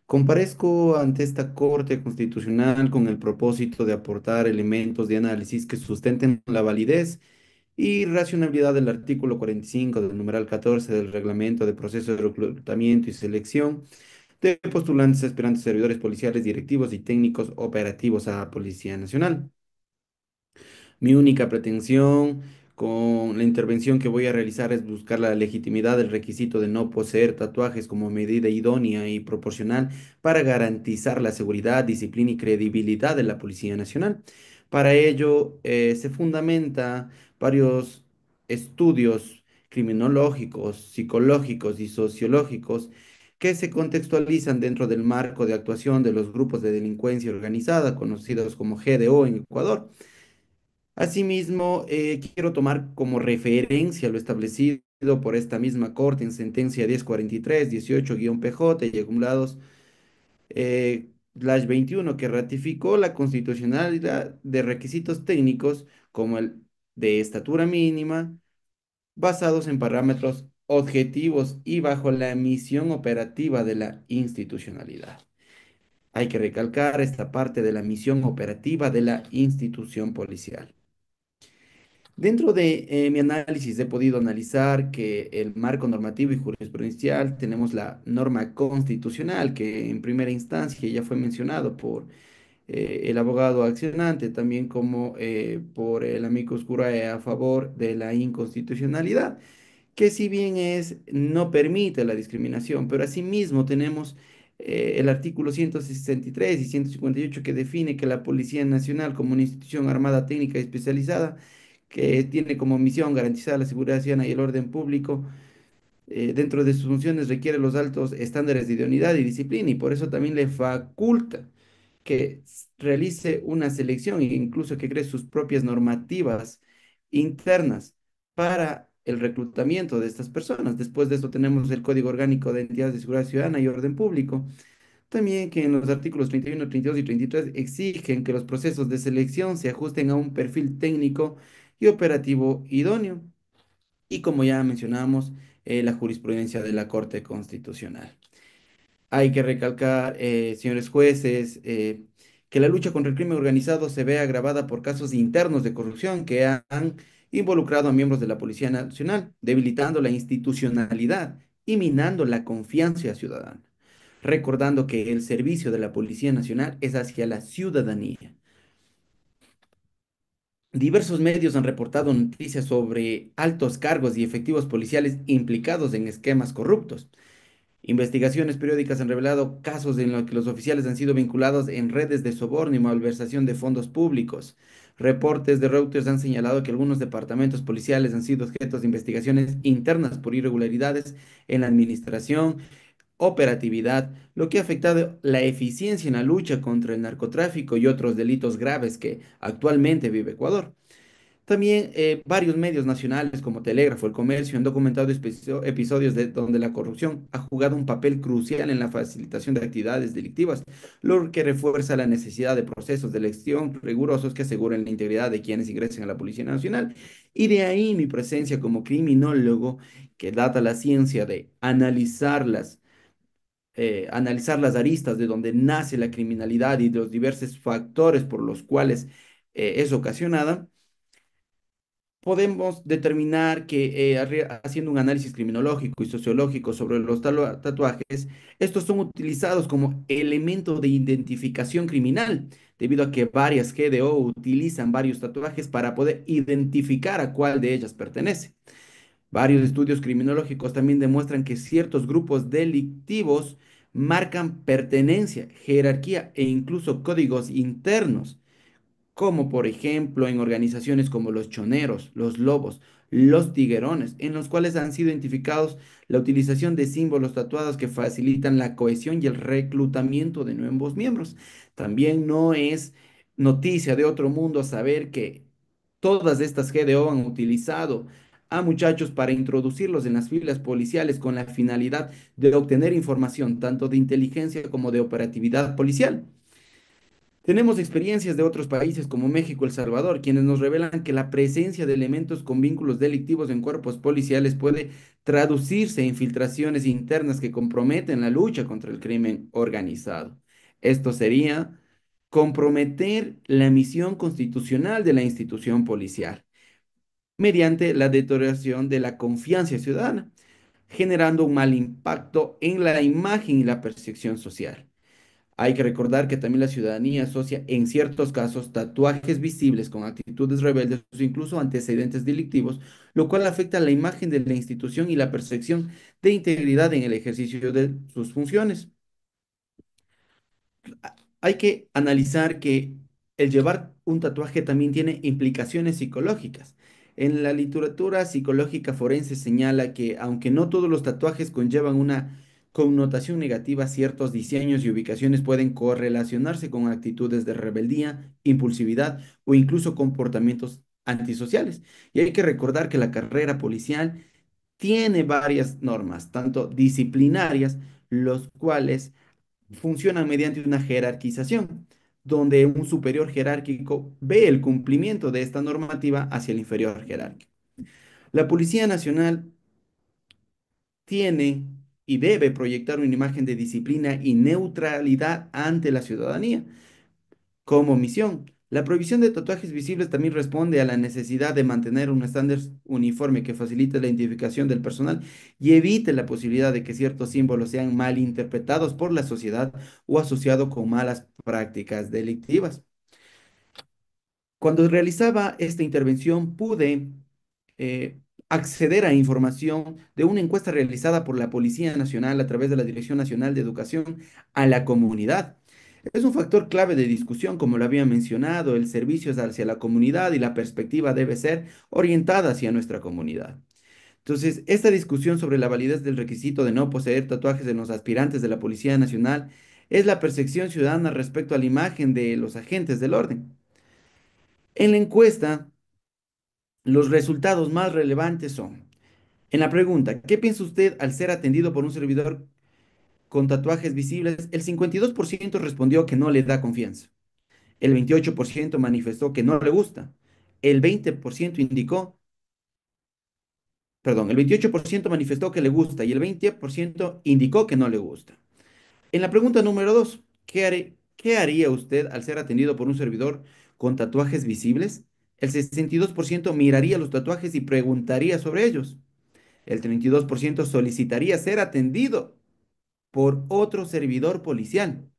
Comparezco ante esta Corte Constitucional con el propósito de aportar elementos de análisis que sustenten la validez y racionalidad del artículo 45 del numeral 14 del Reglamento de Proceso de Reclutamiento y Selección de postulantes, aspirantes, servidores policiales, directivos y técnicos operativos a Policía Nacional. Mi única pretensión con la intervención que voy a realizar es buscar la legitimidad del requisito de no poseer tatuajes como medida idónea y proporcional para garantizar la seguridad, disciplina y credibilidad de la Policía Nacional. Para ello, se fundamenta varios estudios criminológicos, psicológicos y sociológicos que se contextualizan dentro del marco de actuación de los grupos de delincuencia organizada, conocidos como GDO en Ecuador. Asimismo, quiero tomar como referencia lo establecido por esta misma Corte en sentencia 1043, 18-PJ y acumulados /21, que ratificó la constitucionalidad de requisitos técnicos como el de estatura mínima, basados en parámetros objetivos y bajo la misión operativa de la institucionalidad. Hay que recalcar esta parte de la misión operativa de la institución policial. Dentro de mi análisis he podido analizar que el marco normativo y jurisprudencial tenemos la norma constitucional que en primera instancia ya fue mencionado por el abogado accionante, también como por el amicus curiae a favor de la inconstitucionalidad, que si bien no permite la discriminación, pero asimismo tenemos el artículo 163 y 158 que define que la Policía Nacional como una institución armada técnica y especializada que tiene como misión garantizar la seguridad ciudadana y el orden público, dentro de sus funciones requiere los altos estándares de idoneidad y disciplina y por eso también le faculta que realice una selección e incluso que cree sus propias normativas internas para el reclutamiento de estas personas. Después de eso tenemos el Código Orgánico de Entidades de Seguridad Ciudadana y Orden Público. También que en los artículos 31, 32 y 33 exigen que los procesos de selección se ajusten a un perfil técnico y operativo idóneo. Y como ya mencionamos, la jurisprudencia de la Corte Constitucional. Hay que recalcar, señores jueces, que la lucha contra el crimen organizado se ve agravada por casos internos de corrupción que han involucrado a miembros de la Policía Nacional, debilitando la institucionalidad y minando la confianza ciudadana. Recordando que el servicio de la Policía Nacional es hacia la ciudadanía. Diversos medios han reportado noticias sobre altos cargos y efectivos policiales implicados en esquemas corruptos. Investigaciones periódicas han revelado casos en los que los oficiales han sido vinculados en redes de soborno y malversación de fondos públicos. Reportes de Reuters han señalado que algunos departamentos policiales han sido objetos de investigaciones internas por irregularidades en la administración, operatividad, lo que ha afectado la eficiencia en la lucha contra el narcotráfico y otros delitos graves que actualmente vive Ecuador. También varios medios nacionales como Telégrafo, El Comercio han documentado episodios donde la corrupción ha jugado un papel crucial en la facilitación de actividades delictivas, lo que refuerza la necesidad de procesos de elección rigurosos que aseguren la integridad de quienes ingresen a la Policía Nacional. Y de ahí mi presencia como criminólogo que data la ciencia de analizar las aristas de donde nace la criminalidad y de los diversos factores por los cuales es ocasionada podemos determinar que haciendo un análisis criminológico y sociológico sobre los tatuajes, estos son utilizados como elemento de identificación criminal, debido a que varias GDO utilizan varios tatuajes para poder identificar a cuál de ellas pertenece. Varios estudios criminológicos también demuestran que ciertos grupos delictivos marcan pertenencia, jerarquía e incluso códigos internos, como por ejemplo en organizaciones como los choneros, los lobos, los tiguerones, en los cuales han sido identificados la utilización de símbolos tatuados que facilitan la cohesión y el reclutamiento de nuevos miembros. También no es noticia de otro mundo saber que todas estas GDO han utilizado a muchachos para introducirlos en las filas policiales con la finalidad de obtener información tanto de inteligencia como de operatividad policial. Tenemos experiencias de otros países como México, El Salvador, quienes nos revelan que la presencia de elementos con vínculos delictivos en cuerpos policiales puede traducirse en filtraciones internas que comprometen la lucha contra el crimen organizado. Esto sería comprometer la misión constitucional de la institución policial mediante la deterioración de la confianza ciudadana, generando un mal impacto en la imagen y la percepción social. Hay que recordar que también la ciudadanía asocia en ciertos casos tatuajes visibles con actitudes rebeldes o incluso antecedentes delictivos, lo cual afecta la imagen de la institución y la percepción de integridad en el ejercicio de sus funciones. Hay que analizar que el llevar un tatuaje también tiene implicaciones psicológicas. En la literatura psicológica forense señala que aunque no todos los tatuajes conllevan una connotación negativa, ciertos diseños y ubicaciones pueden correlacionarse con actitudes de rebeldía, impulsividad o incluso comportamientos antisociales. Y hay que recordar que la carrera policial tiene varias normas, tanto disciplinarias, los cuales funcionan mediante una jerarquización, donde un superior jerárquico ve el cumplimiento de esta normativa hacia el inferior jerárquico. La Policía Nacional tiene y debe proyectar una imagen de disciplina y neutralidad ante la ciudadanía como misión. La prohibición de tatuajes visibles también responde a la necesidad de mantener un estándar uniforme que facilite la identificación del personal y evite la posibilidad de que ciertos símbolos sean mal interpretados por la sociedad o asociados con malas prácticas delictivas. Cuando realizaba esta intervención pude eh, acceder a información de una encuesta realizada por la Policía Nacional a través de la Dirección Nacional de Educación a la comunidad. Es un factor clave de discusión, como lo había mencionado, el servicio es hacia la comunidad y la perspectiva debe ser orientada hacia nuestra comunidad. Entonces, esta discusión sobre la validez del requisito de no poseer tatuajes en los aspirantes de la Policía Nacional es la percepción ciudadana respecto a la imagen de los agentes del orden. En la encuesta, los resultados más relevantes son, en la pregunta, ¿qué piensa usted al ser atendido por un servidor con tatuajes visibles? El 52% respondió que no le da confianza. El 28% manifestó que no le gusta. El 20% indicó, perdón, el 28% manifestó que le gusta y el 20% indicó que no le gusta. En la pregunta número 2, ¿qué haría usted al ser atendido por un servidor con tatuajes visibles? El 62% miraría los tatuajes y preguntaría sobre ellos. El 32% solicitaría ser atendido por otro servidor policial.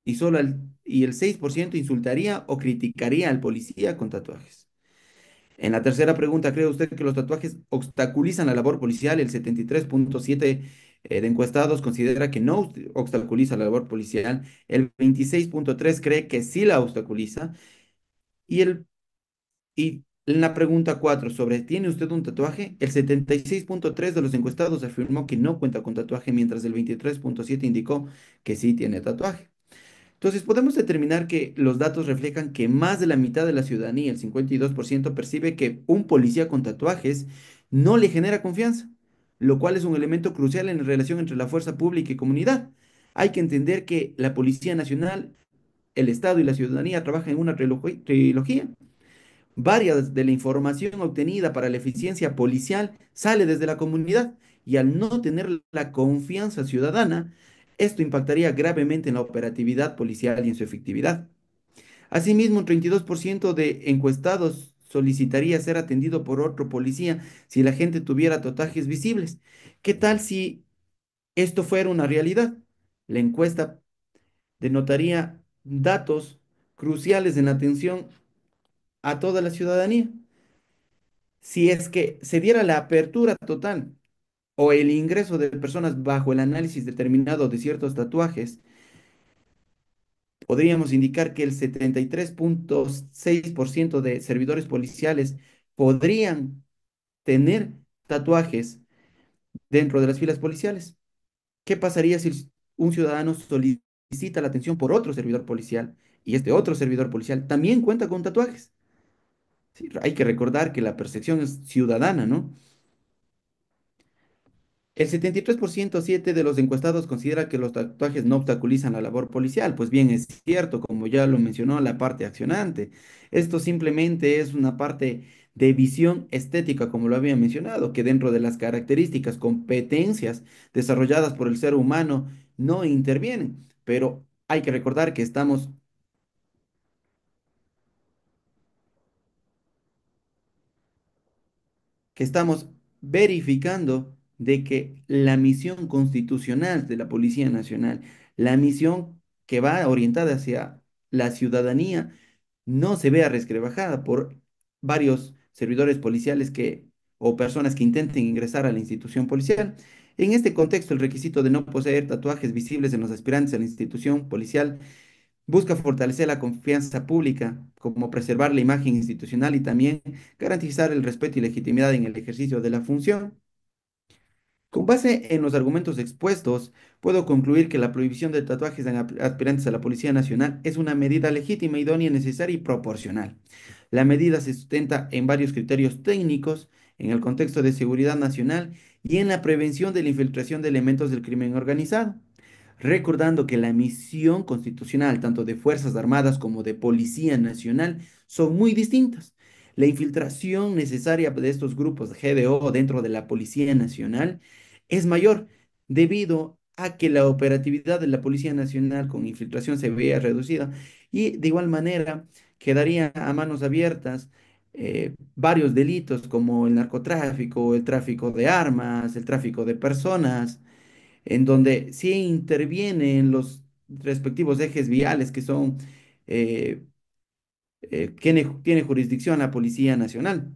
Y el 6% insultaría o criticaría al policía con tatuajes. En la tercera pregunta, ¿cree usted que los tatuajes obstaculizan la labor policial? El 73.7 de encuestados considera que no obstaculiza la labor policial. El 26.3 cree que sí la obstaculiza. Y, y en la pregunta 4 sobre ¿tiene usted un tatuaje? El 76.3 de los encuestados afirmó que no cuenta con tatuaje, mientras el 23.7 indicó que sí tiene tatuaje. Entonces, podemos determinar que los datos reflejan que más de la mitad de la ciudadanía, el 52%, percibe que un policía con tatuajes no le genera confianza, lo cual es un elemento crucial en la relación entre la fuerza pública y comunidad. Hay que entender que la Policía Nacional, el Estado y la ciudadanía trabajan en una trilogía. Varias de la información obtenida para la eficiencia policial sale desde la comunidad y al no tener la confianza ciudadana, esto impactaría gravemente en la operatividad policial y en su efectividad. Asimismo, un 32% de encuestados solicitaría ser atendido por otro policía si la gente tuviera tatuajes visibles. ¿Qué tal si esto fuera una realidad? La encuesta denotaría datos cruciales en la atención a toda la ciudadanía. Si es que se diera la apertura total o el ingreso de personas bajo el análisis determinado de ciertos tatuajes, podríamos indicar que el 73,6% de servidores policiales podrían tener tatuajes dentro de las filas policiales. ¿Qué pasaría si un ciudadano solicita la atención por otro servidor policial y este otro servidor policial también cuenta con tatuajes? Sí, hay que recordar que la percepción es ciudadana, ¿no? El 73,7% de los encuestados considera que los tatuajes no obstaculizan la labor policial. Pues bien, es cierto, como ya lo mencionó la parte accionante. Esto simplemente es una parte de visión estética, como lo había mencionado, que dentro de las características, competencias desarrolladas por el ser humano no intervienen. Pero hay que recordar que estamos verificando de que la misión constitucional de la Policía Nacional, la misión que va orientada hacia la ciudadanía, no se vea resquebrajada por varios servidores policiales o personas que intenten ingresar a la institución policial. En este contexto, el requisito de no poseer tatuajes visibles en los aspirantes a la institución policial busca fortalecer la confianza pública, como preservar la imagen institucional y también garantizar el respeto y legitimidad en el ejercicio de la función. Con base en los argumentos expuestos, puedo concluir que la prohibición de tatuajes en aspirantes a la Policía Nacional es una medida legítima, idónea, necesaria y proporcional. La medida se sustenta en varios criterios técnicos, en el contexto de seguridad nacional y en la prevención de la infiltración de elementos del crimen organizado, recordando que la misión constitucional, tanto de Fuerzas Armadas como de Policía Nacional, son muy distintas. La infiltración necesaria de estos grupos de GDO dentro de la Policía Nacional es mayor debido a que la operatividad de la Policía Nacional con infiltración se veía reducida y de igual manera quedaría a manos abiertas varios delitos como el narcotráfico, el tráfico de armas, el tráfico de personas, en donde sí intervienen los respectivos ejes viales que son, eh, tiene jurisdicción la Policía Nacional.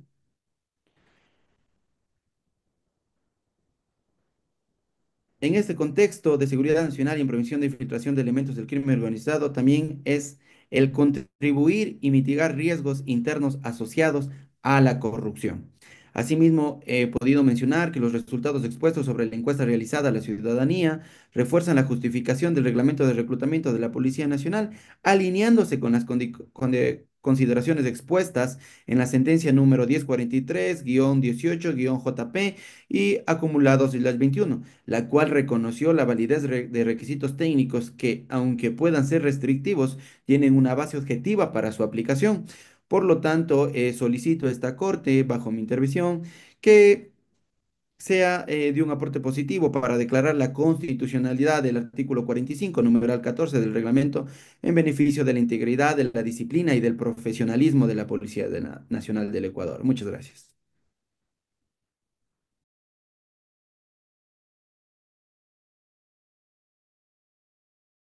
En este contexto de seguridad nacional y en prevención de infiltración de elementos del crimen organizado, también es el contribuir y mitigar riesgos internos asociados a la corrupción. Asimismo, he podido mencionar que los resultados expuestos sobre la encuesta realizada a la ciudadanía refuerzan la justificación del reglamento de reclutamiento de la Policía Nacional, alineándose con las consideraciones expuestas en la sentencia número 1043-18-JP y acumulados en las 21, la cual reconoció la validez de requisitos técnicos que, aunque puedan ser restrictivos, tienen una base objetiva para su aplicación. Por lo tanto, solicito a esta Corte, bajo mi intervención, que sea de un aporte positivo para declarar la constitucionalidad del artículo 45, numeral 14 del reglamento, en beneficio de la integridad, de la disciplina y del profesionalismo de la Policía Nacional del Ecuador. Muchas gracias.